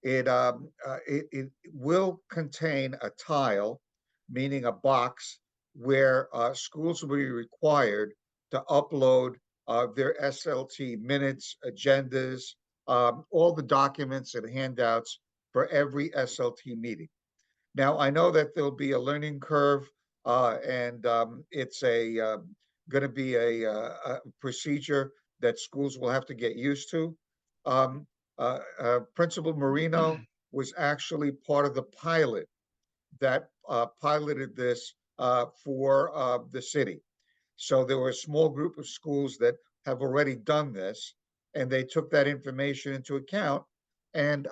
It will contain a tile, meaning a box, where schools will be required to upload their SLT minutes, agendas, all the documents and handouts for every SLT meeting. Now, I know that there'll be a learning curve, and it's going to be a procedure that schools will have to get used to. Principal Marino was actually part of the pilot that piloted this for the city. So there were a small group of schools that have already done this, and they took that information into account. And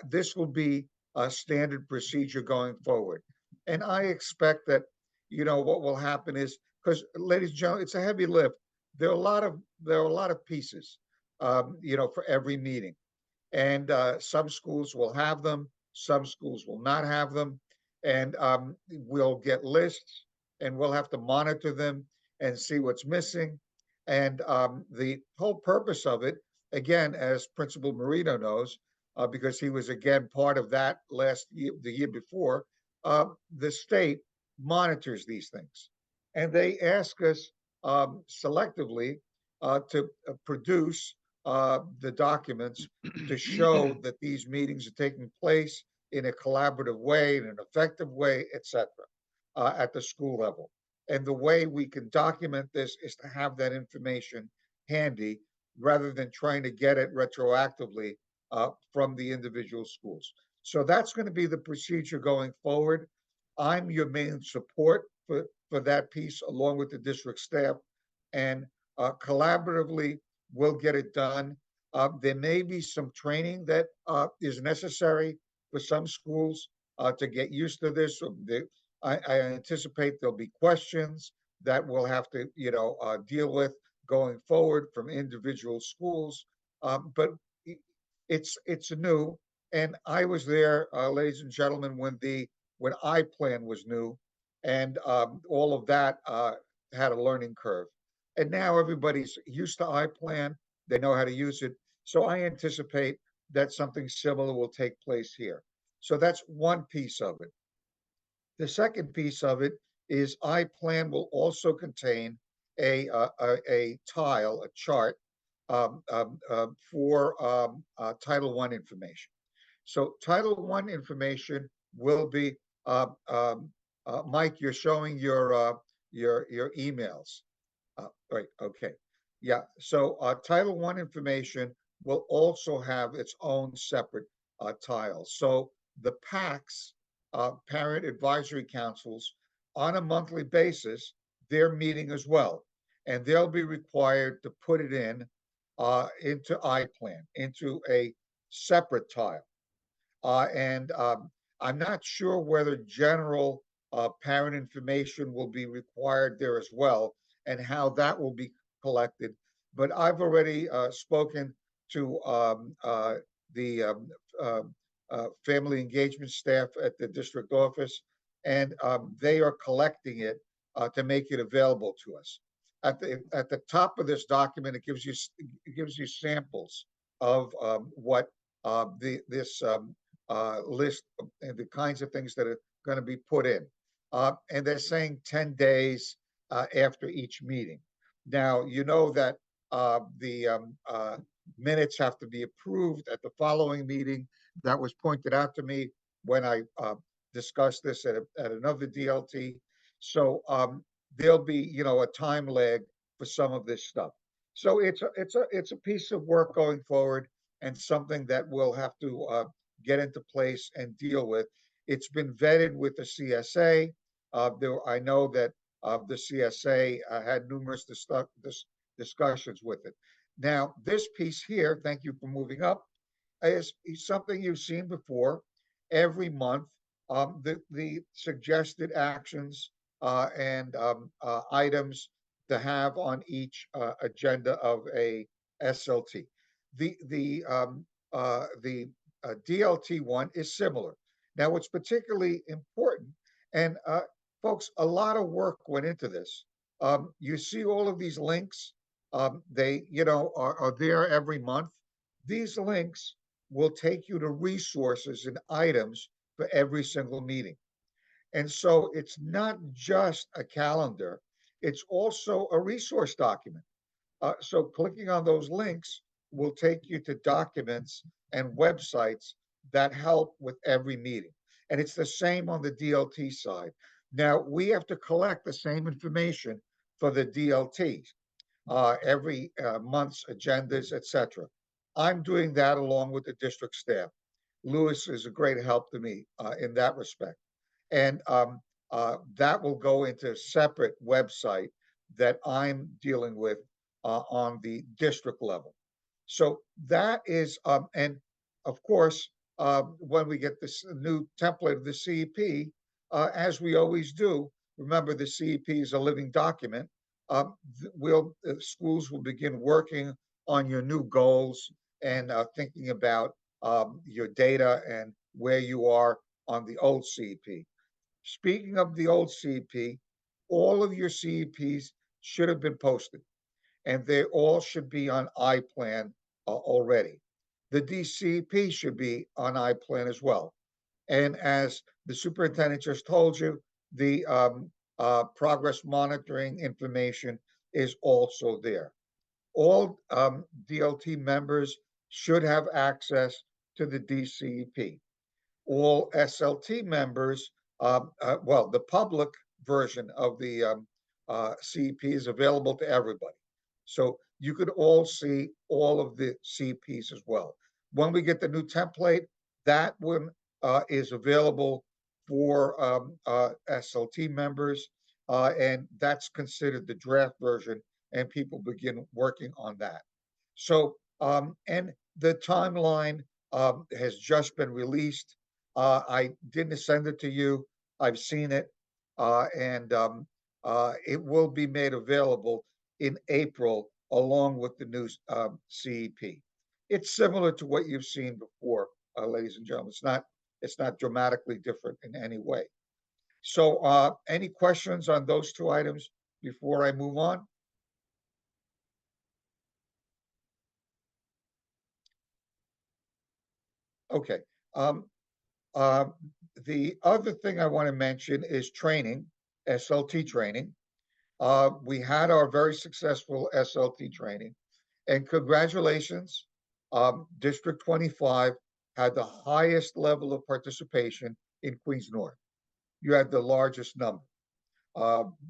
this will be a standard procedure going forward. And I expect that, what will happen is, because ladies and gentlemen, it's a heavy lift. There are a lot of pieces, for every meeting. And some schools will have them, some schools will not have them. And we'll get lists and we'll have to monitor them and see what's missing. And the whole purpose of it, again, as Principal Marino knows, because he was again part of that last year, the year before, the state monitors these things. And they ask us selectively to produce the documents to show that these meetings are taking place in a collaborative way, in an effective way, et cetera, at the school level. And the way we can document this is to have that information handy rather than trying to get it retroactively from the individual schools. So that's going to be the procedure going forward. I'm your main support for that piece, along with the district staff, and collaboratively, we'll get it done. There may be some training that is necessary for some schools to get used to this. I anticipate there'll be questions that we'll have to, deal with going forward from individual schools. But it's new, and I was there, ladies and gentlemen, when iPlan was new, and all of that had a learning curve. And now everybody's used to iPlan; they know how to use it. So I anticipate that something similar will take place here. So that's one piece of it. The second piece of it is iPlan will also contain a tile, a chart for Title I information. So Title I information will be, Mike, you're showing your emails. Right, okay. Yeah, so Title I information will also have its own separate tiles. So the PACs, Parent Advisory Councils, on a monthly basis, they're meeting as well. And they'll be required to put it into iPlan, into a separate tile. And I'm not sure whether general parent information will be required there as well, and how that will be collected. But I've already spoken to the family engagement staff at the district office, and they are collecting it to make it available to us. At the top of this document, it gives you samples of what this list and the kinds of things that are going to be put in. And they're saying 10 days after each meeting. Now, you know that the minutes have to be approved at the following meeting. That was pointed out to me when I discussed this at another DLT. So there'll be, a time lag for some of this stuff. So it's a piece of work going forward, and something that we'll have to get into place and deal with. It's been vetted with the CSA. I know that the CSA had numerous discussions with it. Now, this piece here, thank you for moving up, is something you've seen before. Every month, the suggested actions and items to have on each agenda of a SLT. The DLT one is similar. Now, what's particularly important, and folks, a lot of work went into this. You see all of these links. They, are there every month. These links will take you to resources and items for every single meeting. And so it's not just a calendar, it's also a resource document. So clicking on those links will take you to documents and websites that help with every meeting. And it's the same on the DLT side. Now, we have to collect the same information for the DLTs, every month's agendas, etc. I'm doing that along with the district staff. Lewis is a great help to me in that respect. And that will go into a separate website that I'm dealing with on the district level. So that is, and of course, when we get this new template of the CEP, as we always do, remember the CEP is a living document. Schools will begin working on your new goals and thinking about your data and where you are on the old CEP. Speaking of the old CEP, all of your CEPs should have been posted, and they all should be on iPlan already. The DCEP should be on iPlan as well. And as the superintendent just told you, the progress monitoring information is also there. All DLT members should have access to the DCEP. All SLT members, well, the public version of the CEP is available to everybody. So you could all see all of the CEPs as well. When we get the new template, that one is available for SLT members, and that's considered the draft version, and people begin working on that. So, and the timeline has just been released. I didn't send it to you. I've seen it, and it will be made available in April along with the new CEP. It's similar to what you've seen before, ladies and gentlemen. It's not dramatically different in any way. So, any questions on those two items before I move on? Okay. Um, uh, the other thing I want to mention is training, SLT training. We had our very successful SLT training, and congratulations. District 25 had the highest level of participation in Queens North. You had the largest number.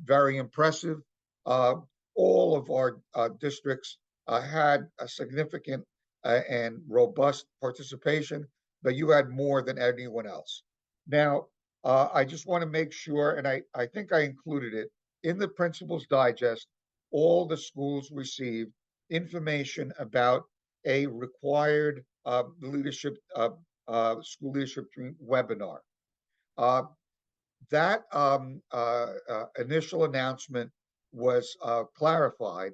Very impressive. Uh, all of our districts had a significant and robust participation, but you had more than anyone else. Now, I just want to make sure, and I think I included it in the Principal's Digest, all the schools received information about a required school leadership webinar. That initial announcement was clarified,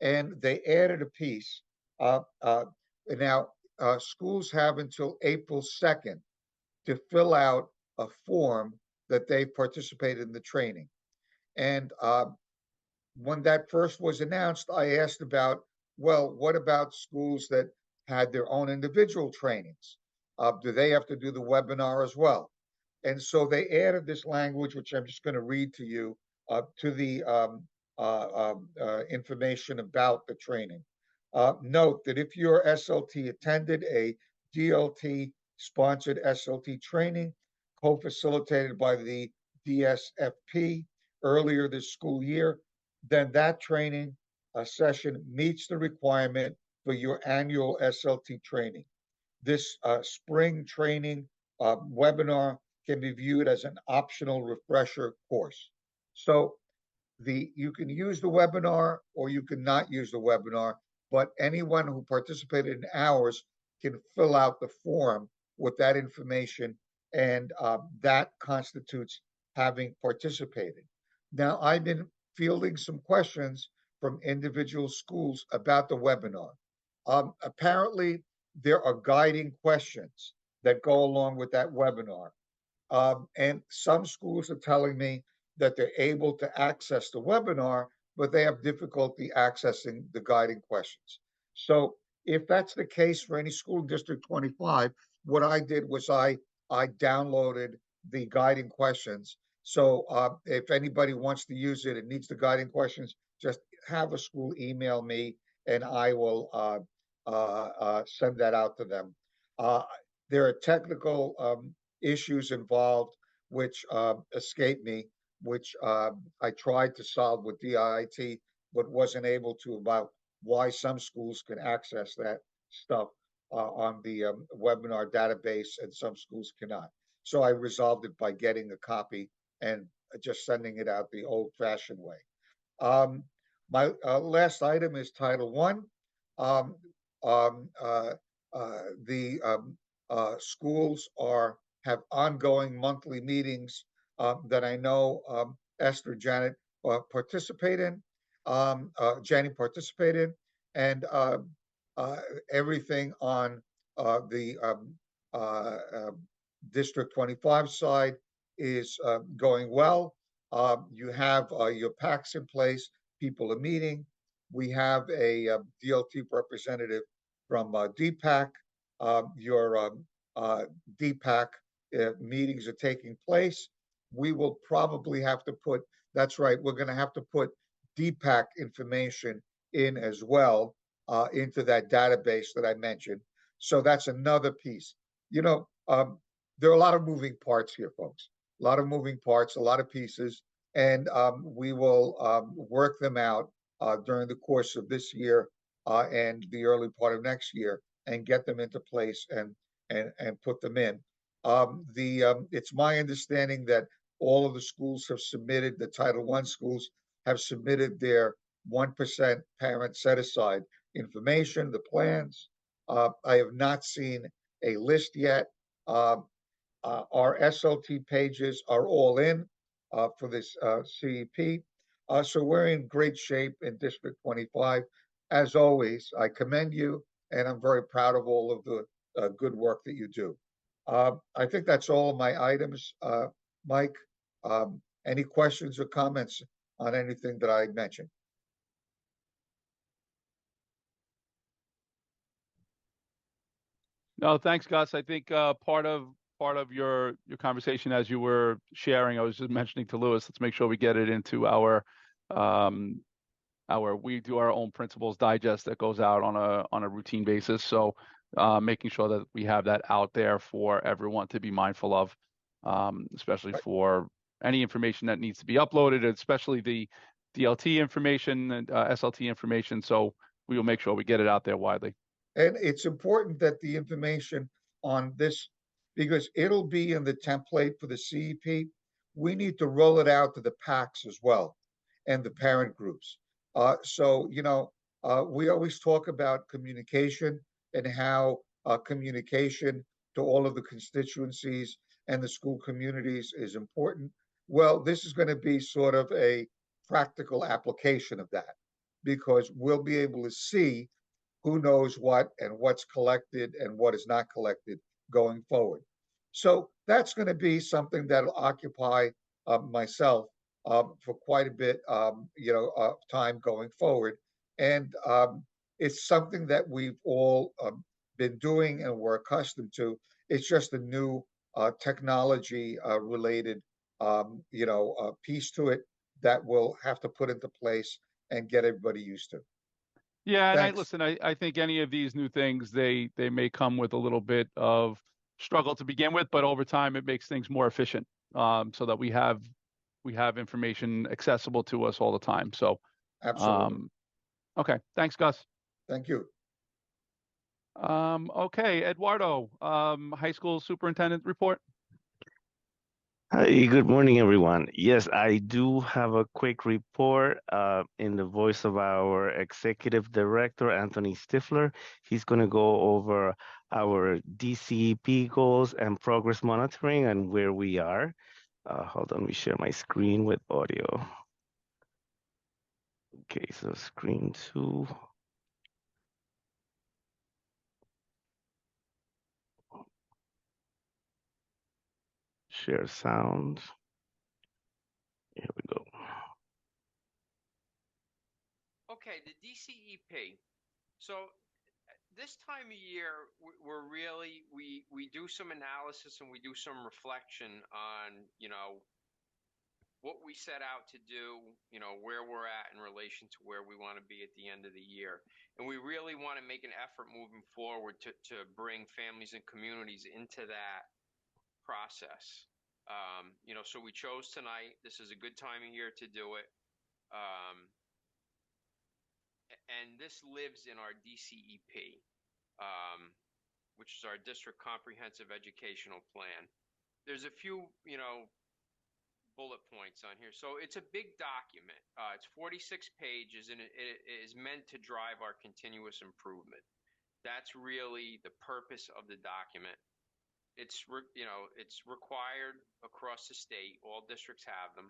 and they added a piece. Now, schools have until April 2nd to fill out a form that they participated in the training. And when that first was announced, I asked about, well, what about schools that had their own individual trainings? Do they have to do the webinar as well? And so they added this language, which I'm just going to read to you, to the information about the training. Note that if your SLT attended a DLT sponsored SLT training co-facilitated by the DSFP earlier this school year, then that training session meets the requirement for your annual SLT training. This spring training webinar can be viewed as an optional refresher course. So you can use the webinar or you can not use the webinar, but anyone who participated in ours can fill out the form with that information, and that constitutes having participated. Now, I've been fielding some questions from individual schools about the webinar. Apparently, there are guiding questions that go along with that webinar. And some schools are telling me that they're able to access the webinar, but they have difficulty accessing the guiding questions. So if that's the case for any school in District 25, what I did was I downloaded the guiding questions. So if anybody wants to use it and needs the guiding questions, just have a school email me and I will send that out to them. There are technical issues involved which escaped me, which I tried to solve with DIIT, but wasn't able to, about why some schools can access that stuff on the webinar database and some schools cannot. So I resolved it by getting a copy and just sending it out the old-fashioned way. My last item is Title I. The schools have ongoing monthly meetings that I know Esther, Janet participate in. Jenny participated, and everything on the District 25 side is going well. You have your PACs in place, people are meeting. We have a DLT representative from DPAC. Your DPAC meetings are taking place. We will probably have to put, that's right, we're going to have to put DPAC information in as well into that database that I mentioned. So that's another piece. You know, there are a lot of moving parts here, folks. A lot of moving parts, a lot of pieces. and we will work them out during the course of this year and the early part of next year, and get them into place and put them in. It's my understanding that all of the schools have submitted, the Title I schools have submitted their 1% parent set aside information, the plans. I have not seen a list yet. Our SLT pages are all in for this CEP. So we're in great shape in District 25. As always, I commend you, and I'm very proud of all of the good work that you do. I think that's all of my items. Mike, any questions or comments on anything that I mentioned? No, thanks, Gus. I think part of your conversation as you were sharing, I was just mentioning to Lewis, let's make sure we get it into um, we do our own principals digest that goes out on a routine basis. So making sure that we have that out there for everyone to be mindful of, especially for any information that needs to be uploaded, especially the DLT information and SLT information. So we will make sure we get it out there widely. And it's important that the information on this, because it'll be in the template for the CEP, we need to roll it out to the PACs as well and the parent groups. So, we always talk about communication and how communication to all of the constituencies and the school communities is important. Well, this is going to be sort of a practical application of that, because we'll be able to see who knows what and what's collected and what is not collected going forward. So that's going to be something that'll occupy myself for quite a bit, time going forward. And it's something that we've all been doing and we're accustomed to. It's just a new technology related, piece to it that we'll have to put into place and get everybody used to. Yeah, and Thanks. I think any of these new things, they may come with a little bit of struggle to begin with, but over time it makes things more efficient, so that we have information accessible to us all the time. So, Absolutely. okay, thanks, Gus. Thank you. Okay, Eduardo, high school superintendent report. Hi, good morning, everyone. Yes, I do have a quick report in the voice of our executive director, Anthony Stifler. He's going to go over our DCEP goals and progress monitoring and where we are. Hold on, let me share my screen with audio. Okay, so screen 2. Share sound. Here we go. Okay, the DCEP. So this time of year, we're really, we do some analysis and we do some reflection on, what we set out to do, where we're at in relation to where we want to be at the end of the year. And we really want to make an effort moving forward to bring families and communities into that process. So we chose tonight. This is a good time of year to do it. And this lives in our DCEP, which is our District Comprehensive Educational Plan. There's a few, bullet points on here. So it's a big document. It's 46 pages, and it is meant to drive our continuous improvement. That's really the purpose of the document. It's required across the state. All districts have them.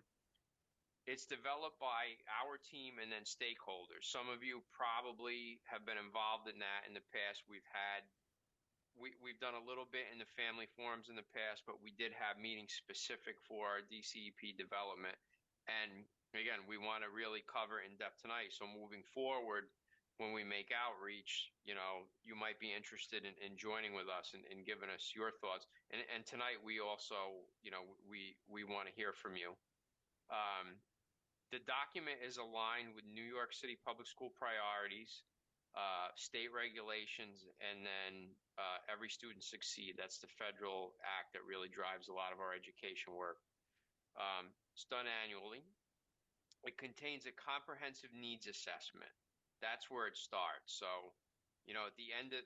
It's developed by our team and then stakeholders. Some of you probably have been involved in that in the past. We've done a little bit in the family forums in the past, but we did have meetings specific for our DCEP development. And again, we want to really cover in depth tonight. So moving forward, when we make outreach, you might be interested in joining with us and giving us your thoughts. And tonight we also, we want to hear from you. The document is aligned with New York City public school priorities, state regulations, and then Every Student Succeed. That's the federal act that really drives a lot of our education work. It's done annually. It contains a comprehensive needs assessment. That's where it starts. So, you know, at the end of,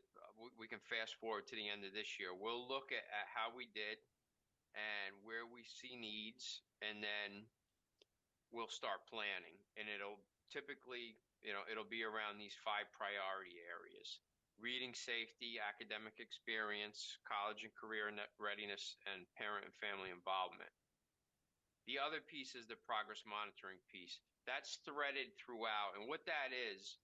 we can fast forward to the end of this year. We'll look at how we did and where we see needs, and then we'll start planning. And it'll typically, you know, it'll be around these 5 priority areas: reading safety, academic experience, college and career readiness, and parent and family involvement. The other piece is the progress monitoring piece. That's threaded throughout. And what that is,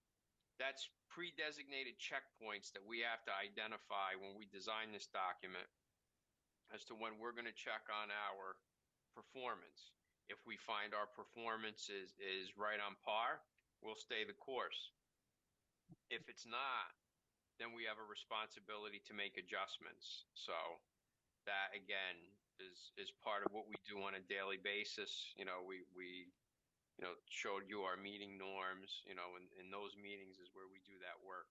that's pre-designated checkpoints that we have to identify when we design this document as to when we're going to check on our performance. If we find our performance is right on par, we'll stay the course. If it's not, then we have a responsibility to make adjustments. So that, again, is part of what we do on a daily basis. You know, we you know, showed you our meeting norms, you know, and in those meetings is where we do that work.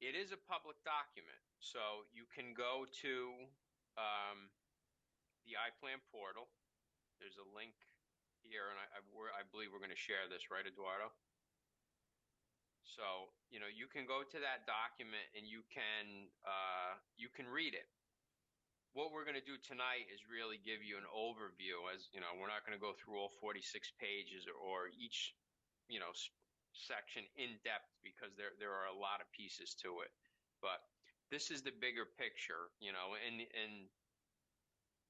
It is a public document, so you can go to the iPlan portal. There's a link here, and I believe we're going to share this, right, Eduardo? So, you know, you can go to that document and you can read it. What we're going to do tonight is really give you an overview. As you know, we're not going to go through all 46 pages or each, you know, section in depth, because there are a lot of pieces to it. But this is the bigger picture, you know, and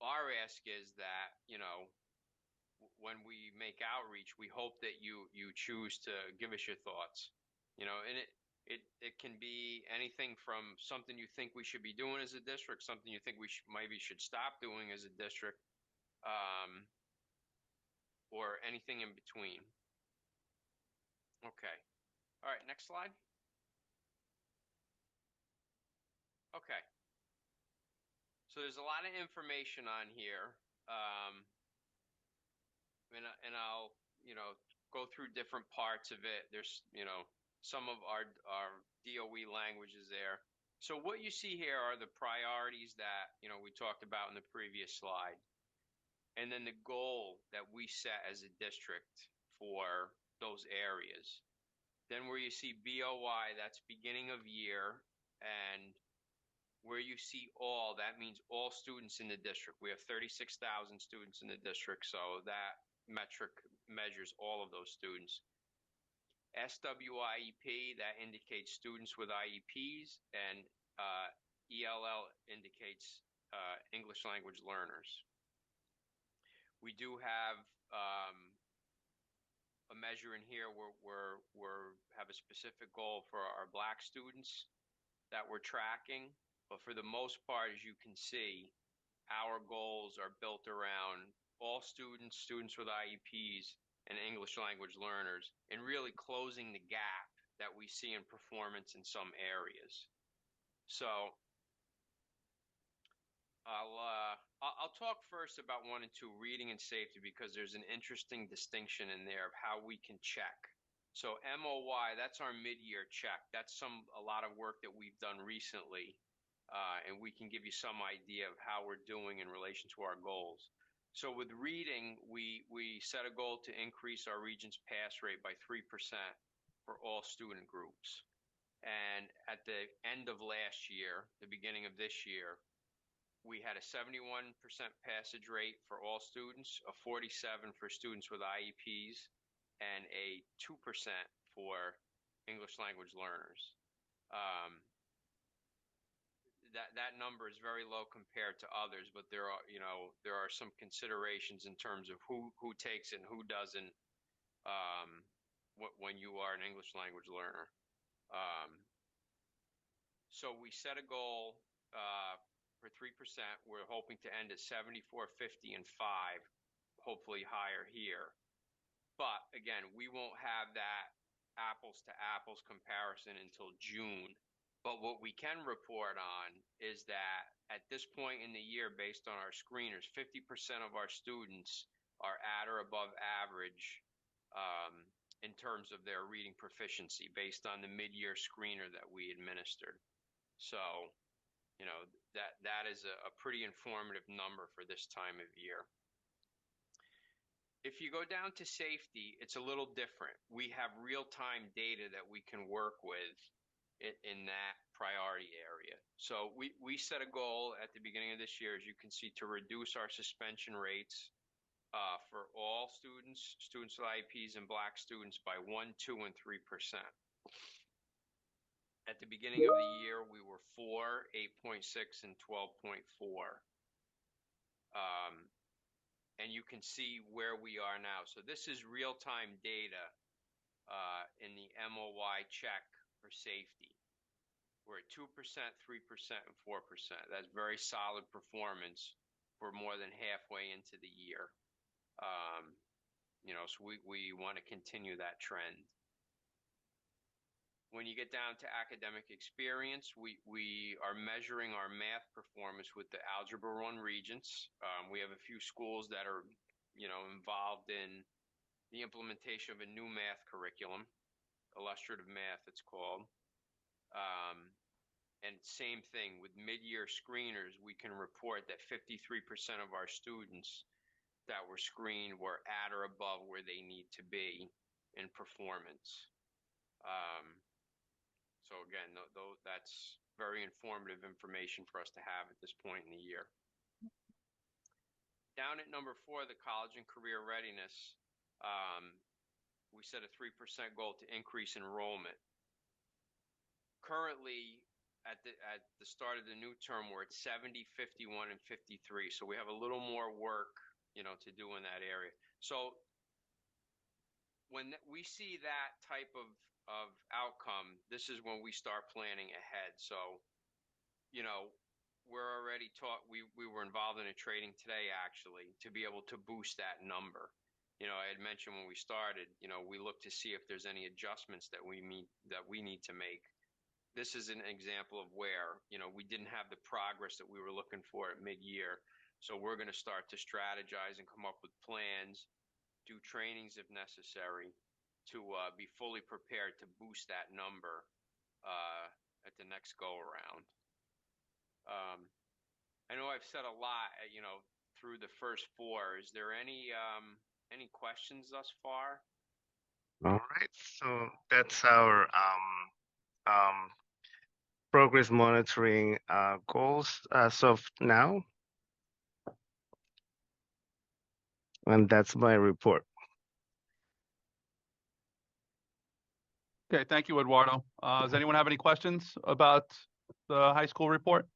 our ask is that, you know, when we make outreach, we hope that you choose to give us your thoughts, you know, and it can be anything from something you think we should be doing as a district, something you think we maybe should stop doing as a district, or anything in between. Okay. All right, next slide. Okay. So there's a lot of information on here. And I'll, you know, go through different parts of it. There's, you know, some of our DOE languages there. So what you see here are the priorities that, you know, we talked about in the previous slide. And then the goal that we set as a district for those areas. Then where you see BOI, that's beginning of year, and where you see all, that means all students in the district. We have 36,000 students in the district, so that metric measures all of those students. SWIEP, that indicates students with IEPs, and ELL indicates English language learners. We do have a measure in here where we have a specific goal for our Black students that we're tracking. But for the most part, as you can see, our goals are built around all students, students with IEPs, and English language learners, and really closing the gap that we see in performance in some areas. So I'll talk first about 1 and 2, reading and safety, because there's an interesting distinction in there of how we can check. So MOY, that's our mid-year check. That's a lot of work that we've done recently, and we can give you some idea of how we're doing in relation to our goals. So with reading, we set a goal to increase our region's pass rate by 3% for all student groups. And at the end of last year, the beginning of this year, we had a 71% passage rate for all students, a 47% for students with IEPs, and a 2% for English language learners. That number is very low compared to others, but there are some considerations in terms of who takes it and who doesn't, when you are an English language learner. So we set a goal for 3%. We're hoping to end at 74, 50, and 5, hopefully higher here. But again, we won't have that apples to apples comparison until June. But what we can report on is that at this point in the year, based on our screeners, 50% of our students are at or above average in terms of their reading proficiency based on the mid-year screener that we administered. So, you know, that is a pretty informative number for this time of year. If you go down to safety, it's a little different. We have real-time data that we can work with in that priority area. So we set a goal at the beginning of this year, as you can see, to reduce our suspension rates for all students with IEPs, and Black students by 1, 2, and 3%. At the beginning of the year, we were 4, 8.6, and 12.4. And you can see where we are now. So this is real-time data in the MOY check for safety. We're at 2%, 3%, and 4%. That's very solid performance for more than halfway into the year. So we want to continue that trend. When you get down to academic experience, we are measuring our math performance with the Algebra 1 Regents. We have a few schools that are, involved in the implementation of a new math curriculum, illustrative math it's called. And same thing with mid-year screeners, we can report that 53% of our students that were screened were at or above where they need to be in performance. So again, that's very informative information for us to have at this point in the year. Down at number 4, the college and career readiness, we set a 3% goal to increase enrollment. Currently, at the start of the new term, we're at 70, 51, and 53. So we have a little more work, to do in that area. So when we see that type of outcome, this is when we start planning ahead. So, we're already we were involved in a trading today, actually, to be able to boost that number. I had mentioned when we started, we look to see if there's any adjustments that we need to make. This is an example of where, we didn't have the progress that we were looking for at mid-year. So we're going to start to strategize and come up with plans, do trainings if necessary, to be fully prepared to boost that number at the next go around. I know I've said a lot, through the first 4. Is there any questions thus far? All right, so that's our progress monitoring goals as of now. And that's my report. Okay, thank you, Eduardo. Does anyone have any questions about the high school report?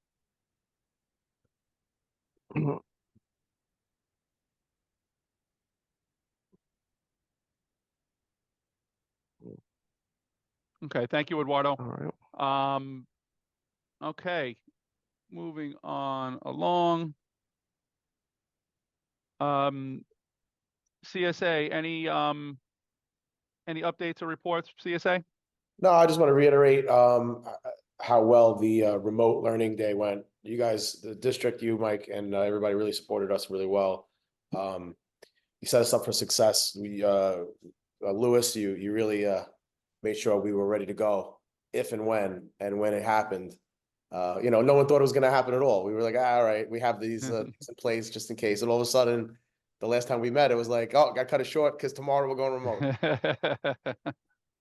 Okay, thank you, Eduardo. All right. Okay, moving on along. CSA, any updates or reports, CSA? No, I just want to reiterate how well the remote learning day went. You guys, the district, you, Mike, and everybody really supported us really well. You set us up for success. We, Lewis, you really made sure we were ready to go if and when it happened. No one thought it was going to happen at all. We were like, all right, we have these in place just in case. And all of a sudden, the last time we met, it was like, oh, got cut it short because tomorrow we're going remote.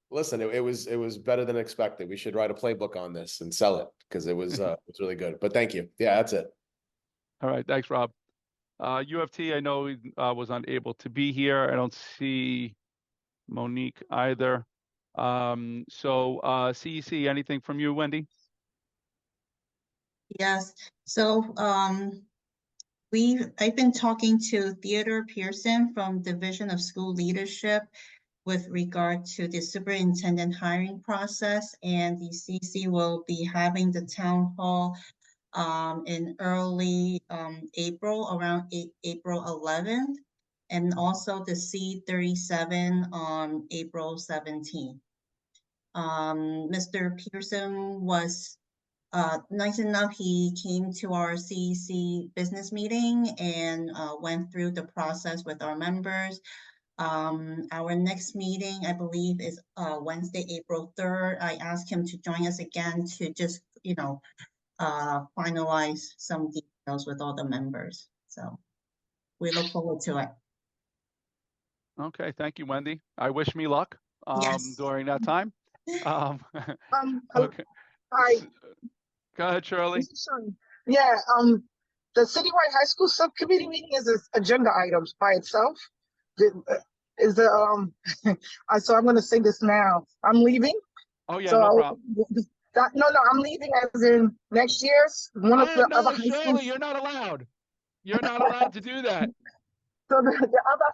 Listen, it was better than expected. We should write a playbook on this and sell it because it was really good. But thank you. Yeah, that's it. All right, thanks, Rob. UFT, I know was unable to be here. I don't see Monique either. So CEC, anything from you, Wendy? Yes, so I've been talking to Theodore Pearson from Division of School Leadership with regard to the superintendent hiring process, and the CC will be having the town hall in early April, around April 11th, and also the C37 on April 17th. Mr. Pearson was nice enough. He came to our CEC business meeting and went through the process with our members. Our next meeting, I believe, is Wednesday, April 3rd. I asked him to join us again to just, finalize some details with all the members. So we look forward to it. Okay, thank you, Wendy. I wish me luck Yes. during that time. Um, Hello. okay. Hi, S- Go ahead, Shirley. this is Shirley. Yeah, the citywide high school subcommittee meeting is an agenda items by itself. Is the so I'm going to say this now. I'm leaving. Oh yeah, no So problem. no, I'm leaving as in next year's one of Oh the other no, high schools. Shirley, you're not allowed. You're not allowed to do that. So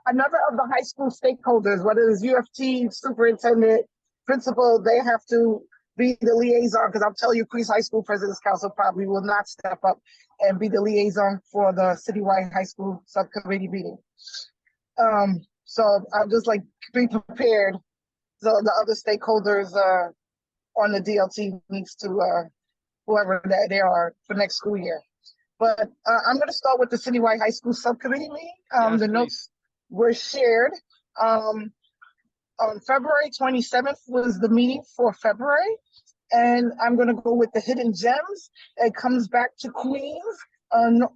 another of the high school stakeholders, whether it's UFT, superintendent, principal, they have to be the liaison, because I'll tell you, Queens High School President's Council probably will not step up and be the liaison for the citywide high school subcommittee meeting. So I'm just like, be prepared. So the other stakeholders on the DLT needs to, whoever they are for next school year. But I'm going to start with the citywide high school subcommittee meeting. Yes, The please. notes were shared. On February 27th was the meeting for February. And I'm going to go with the hidden gems. It comes back to Queens,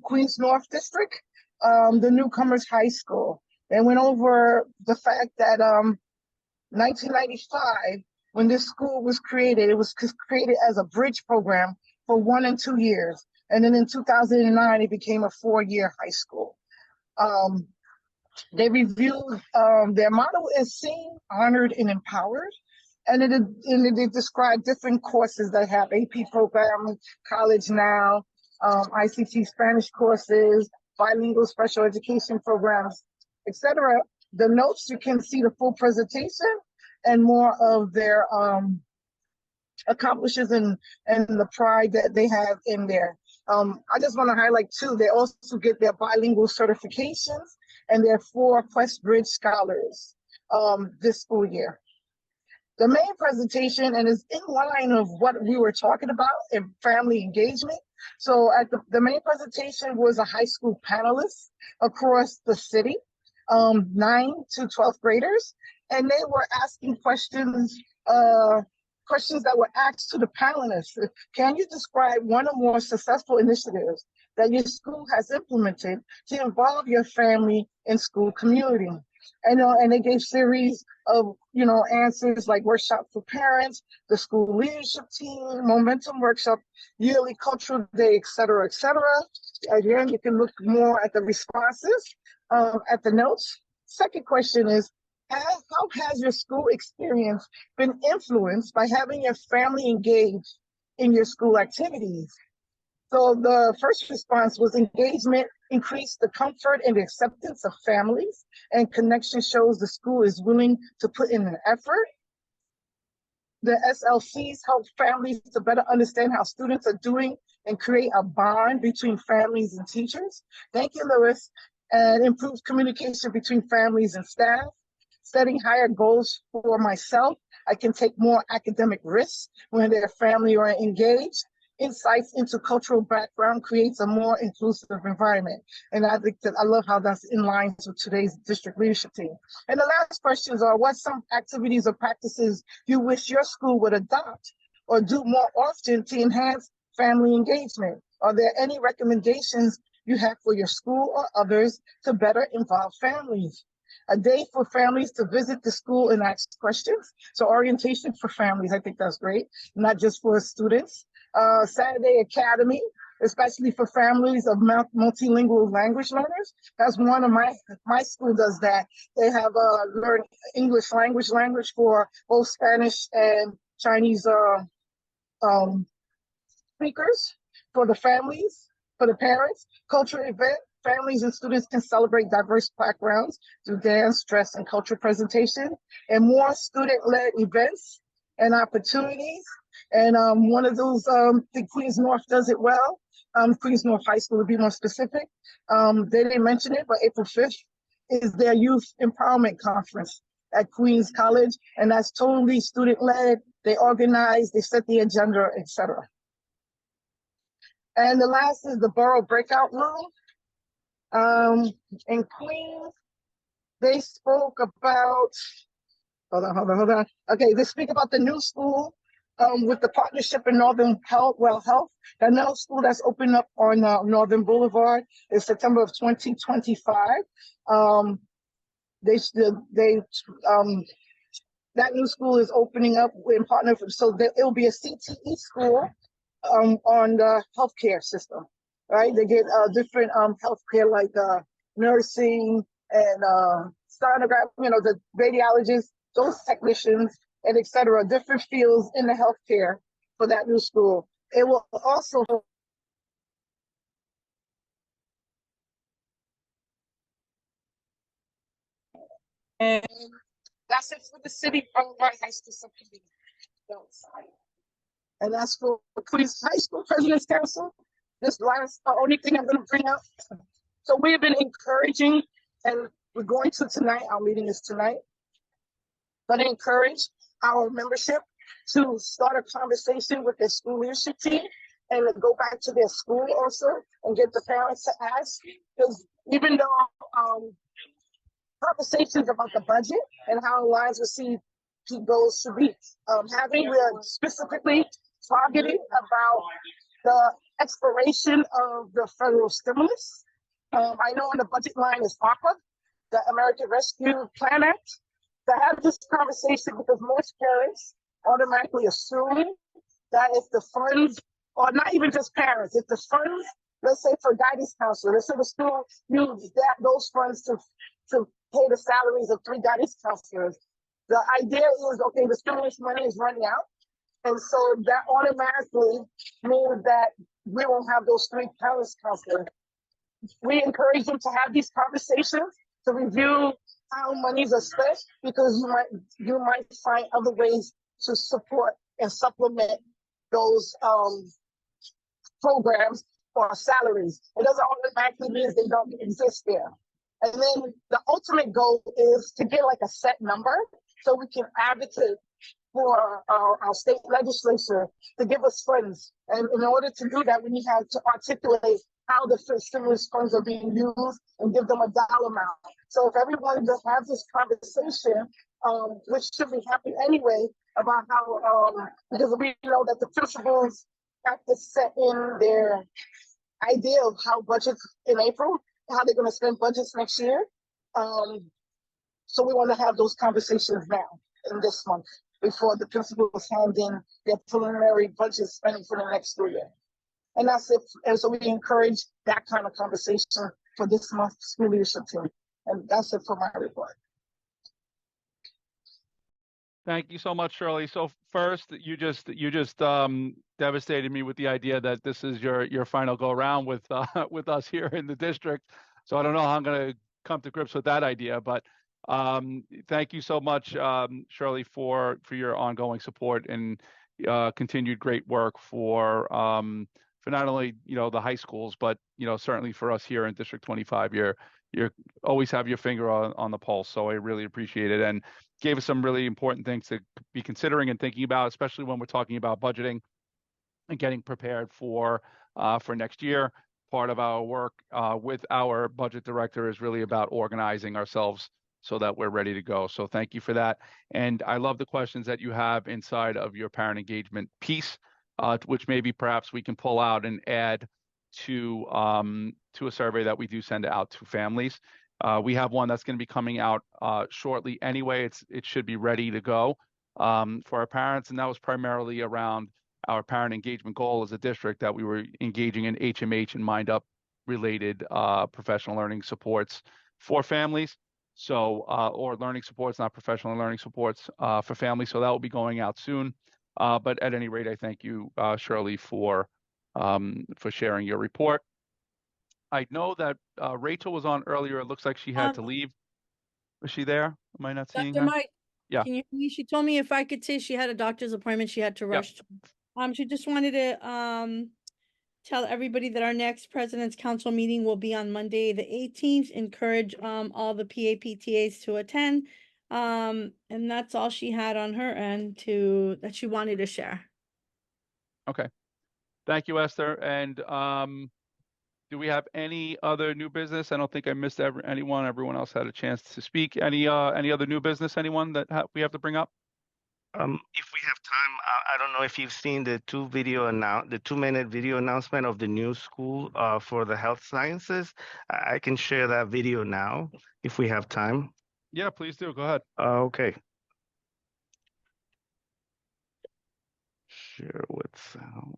Queens North District, the newcomers high school. They went over the fact that 1995, when this school was created, it was created as a bridge program for 1 and 2 years. And then in 2009, it became a 4-year high school. They reviewed their motto is seen, honored, and empowered. And it described different courses that have AP program, college now, ICT Spanish courses, bilingual special education programs, etc. The notes, you can see the full presentation and more of their accomplishments and the pride that they have in there. I just want to highlight too, they also get their bilingual certifications and their 4 Quest Bridge scholars this school year. The main presentation, and is in line of what we were talking about in family engagement. So at the main presentation was a high school panelist across the city, 9 to 12th graders, and they were asking questions that were asked to the panelists. Can you describe one or more successful initiatives that your school has implemented to involve your family and school community? And they gave series of answers like workshop for parents, the school leadership team, momentum workshop, yearly cultural day, et cetera, et cetera. Again, you can look more at the responses at the notes. Second question is, how has your school experience been influenced by having your family engaged in your school activities? So the first response was engagement increased the comfort and the acceptance of families, and connection shows the school is willing to put in an effort. The SLCs help families to better understand how students are doing and create a bond between families and teachers. Thank you, Lewis. And improves communication between families and staff. Setting higher goals for myself. I can take more academic risks when their family are engaged. Insights into cultural background creates a more inclusive environment. And I think that I love how that's in line with today's district leadership team. And the last questions are, what some activities or practices you wish your school would adopt or do more often to enhance family engagement? Are there any recommendations you have for your school or others to better involve families? A day for families to visit the school and ask questions. So orientation for families, I think that's great, not just for students. Saturday Academy, especially for families of multilingual language learners. That's one of my school does that. They have learn English language for both Spanish and Chinese speakers, for the families, for the parents. Cultural event, families and students can celebrate diverse backgrounds through dance, dress, and cultural presentation, and more student-led events and opportunities. And one of those, I think Queens North does it well. Queens North High School, to be more specific. They didn't mention it, but April 5th is their Youth Empowerment Conference at Queens College, and that's totally student-led. They organize, they set the agenda, etc. And the last is the Borough Breakout Room. In Queens, they spoke about, hold on. Okay, they speak about the new school with the partnership in Northern Health. That new school that's opened up on Northern Boulevard is September of 2025. they that new school is opening up in partnership, so it will be a CTE school on the healthcare system, right? They get different healthcare like nursing and sonograph, the radiologists, those technicians, and et cetera, different fields in the healthcare for that new school. It will also and that's it for the city of high school subcommittee. And that's for Queens High School President's Council. This last only thing I'm going to bring up. So we have been encouraging, and we're going to tonight. Our meeting is tonight. But encourage our membership to start a conversation with their school leadership team and go back to their school also and get the parents to ask. Because even though conversations about the budget and how lines with CP goals should be, we're specifically targeting about the expiration of the federal stimulus. I know on the budget line is ARPA, the American Rescue Plan Act, to have this conversation because most parents automatically assume that if the funds, or not even just parents, if the funds, let's say for guidance counselor, let's say the school used those funds to pay the salaries of 3 guidance counselors. The idea is, okay, the stimulus money is running out. And so that automatically means that we won't have those 3 guidance counselors. We encourage them to have these conversations, to review how monies are spent, because you might find other ways to support and supplement those programs or salaries. It doesn't automatically mean they don't exist there. And then the ultimate goal is to get like a set number so we can advocate for our state legislature to give us funds. And in order to do that, we have to articulate how the stimulus funds are being used and give them a dollar amount. So if everyone just has this conversation, which should be happening anyway, about how, because we know that the principals have to set in their idea of how budgets in April, how they're going to spend budgets next year. So we want to have those conversations now in this month before the principals hand in their preliminary budget spending for the next school year. And that's it. And so we encourage that kind of conversation for this month's school leadership team. And that's it for my report. Thank you so much, Shirley. So first, you just devastated me with the idea that this is your final go around with us here in the district. So I don't know how I'm going to come to grips with that idea, but thank you so much, Shirley, for your ongoing support and continued great work for not only the high schools, but certainly for us here in District 25. You always have your finger on the pulse, so I really appreciate it, and gave us some really important things to be considering and thinking about, especially when we're talking about budgeting and getting prepared for next year. Part of our work with our budget director is really about organizing ourselves so that we're ready to go. So thank you for that. And I love the questions that you have inside of your parent engagement piece, which maybe perhaps we can pull out and add to a survey that we do send out to families. We have one that's going to be coming out shortly anyway. It should be ready to go for our parents, and that was primarily around our parent engagement goal as a district, that we were engaging in HMH and Mind Up related professional learning supports for families. So, or learning supports, not professional learning supports for families. So that will be going out soon. But at any rate, I thank you, Shirley, for sharing your report. I know that Rachel was on earlier. It looks like she had to leave. Was she there? Am I not seeing Dr. her? Mike, Yeah. can you hear me? She told me if I could say she had a doctor's appointment she had to rush to. She just wanted to tell everybody that our next President's Council meeting will be on Monday, the 18th. Encourage all the PAPTAs to attend. And that's all she had on her end that she wanted to share. Okay. Thank you, Esther. And do we have any other new business? I don't think I missed anyone. Everyone else had a chance to speak. Any other new business? Anyone that we have to bring up? If we have time, I don't know if you've seen the 2-minute video announcement of the new school for the health sciences. I can share that video now if we have time. Yeah, please do. Go ahead. Okay. Share with sound.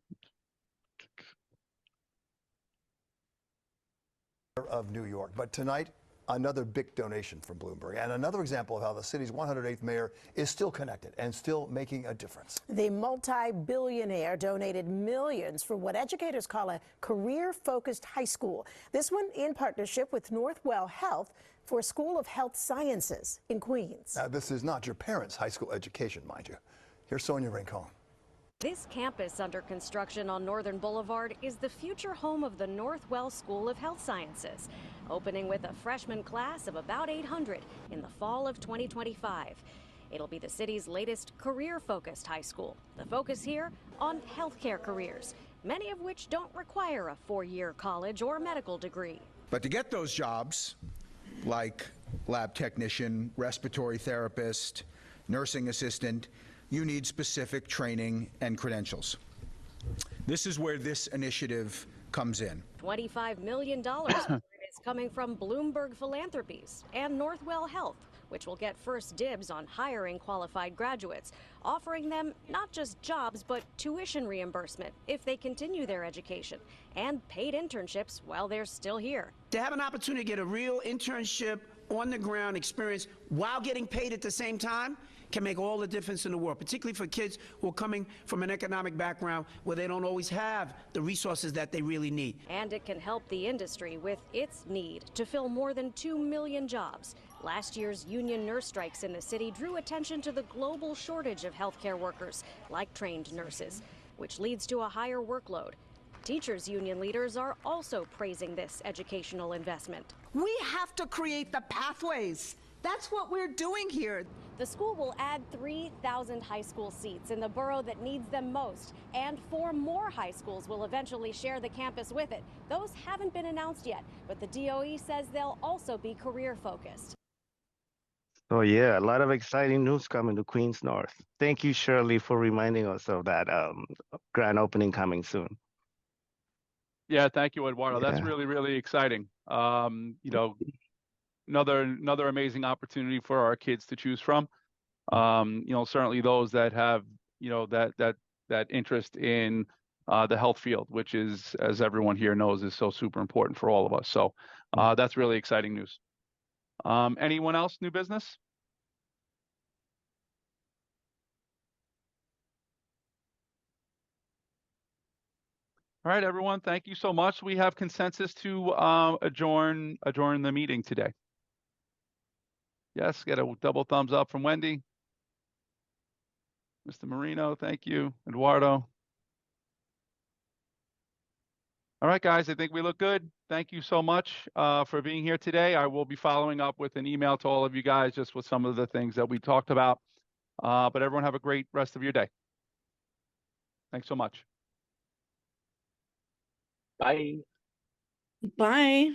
Of New York. But tonight, another big donation from Bloomberg and another example of how the city's 108th mayor is still connected and still making a difference. The multi-billionaire donated millions for what educators call a career-focused high school. This one in partnership with Northwell Health for a School of Health Sciences in Queens. Now, this is not your parents' high school education, mind you. Here's Sonia Rincon. This campus under construction on Northern Boulevard is the future home of the Northwell School of Health Sciences, opening with a freshman class of about 800 in the fall of 2025. It'll be the city's latest career-focused high school. The focus here on healthcare careers, many of which don't require a 4-year college or medical degree. But to get those jobs, like lab technician, respiratory therapist, nursing assistant, you need specific training and credentials. This is where this initiative comes in. $25 million is coming from Bloomberg Philanthropies and Northwell Health, which will get first dibs on hiring qualified graduates, offering them not just jobs, but tuition reimbursement if they continue their education, and paid internships while they're still here. To have an opportunity to get a real internship, on the ground experience while getting paid at the same time can make all the difference in the world, particularly for kids who are coming from an economic background where they don't always have the resources that they really need. And it can help the industry with its need to fill more than 2 million jobs. Last year's union nurse strikes in the city drew attention to the global shortage of healthcare workers, like trained nurses, which leads to a higher workload. Teachers' union leaders are also praising this educational investment. We have to create the pathways. That's what we're doing here. The school will add 3,000 high school seats in the borough that needs them most, and 4 more high schools will eventually share the campus with it. Those haven't been announced yet, but the DOE says they'll also be career-focused. Oh yeah, a lot of exciting news coming to Queens North. Thank you, Shirley, for reminding us of that grand opening coming soon. Yeah, thank you, Eduardo. That's Yeah. really, really exciting. Another amazing opportunity for our kids to choose from. Certainly those that have, that interest in the health field, which is, as everyone here knows, is so super important for all of us. So that's really exciting news. Anyone else, new business? All right, everyone, thank you so much. We have consensus to adjourn the meeting today. Yes, get a double thumbs up from Wendy. Mr. Marino, thank you. Eduardo. All right, guys, I think we look good. Thank you so much for being here today. I will be following up with an email to all of you guys just with some of the things that we talked about. But everyone have a great rest of your day. Thanks so much. Bye. Bye.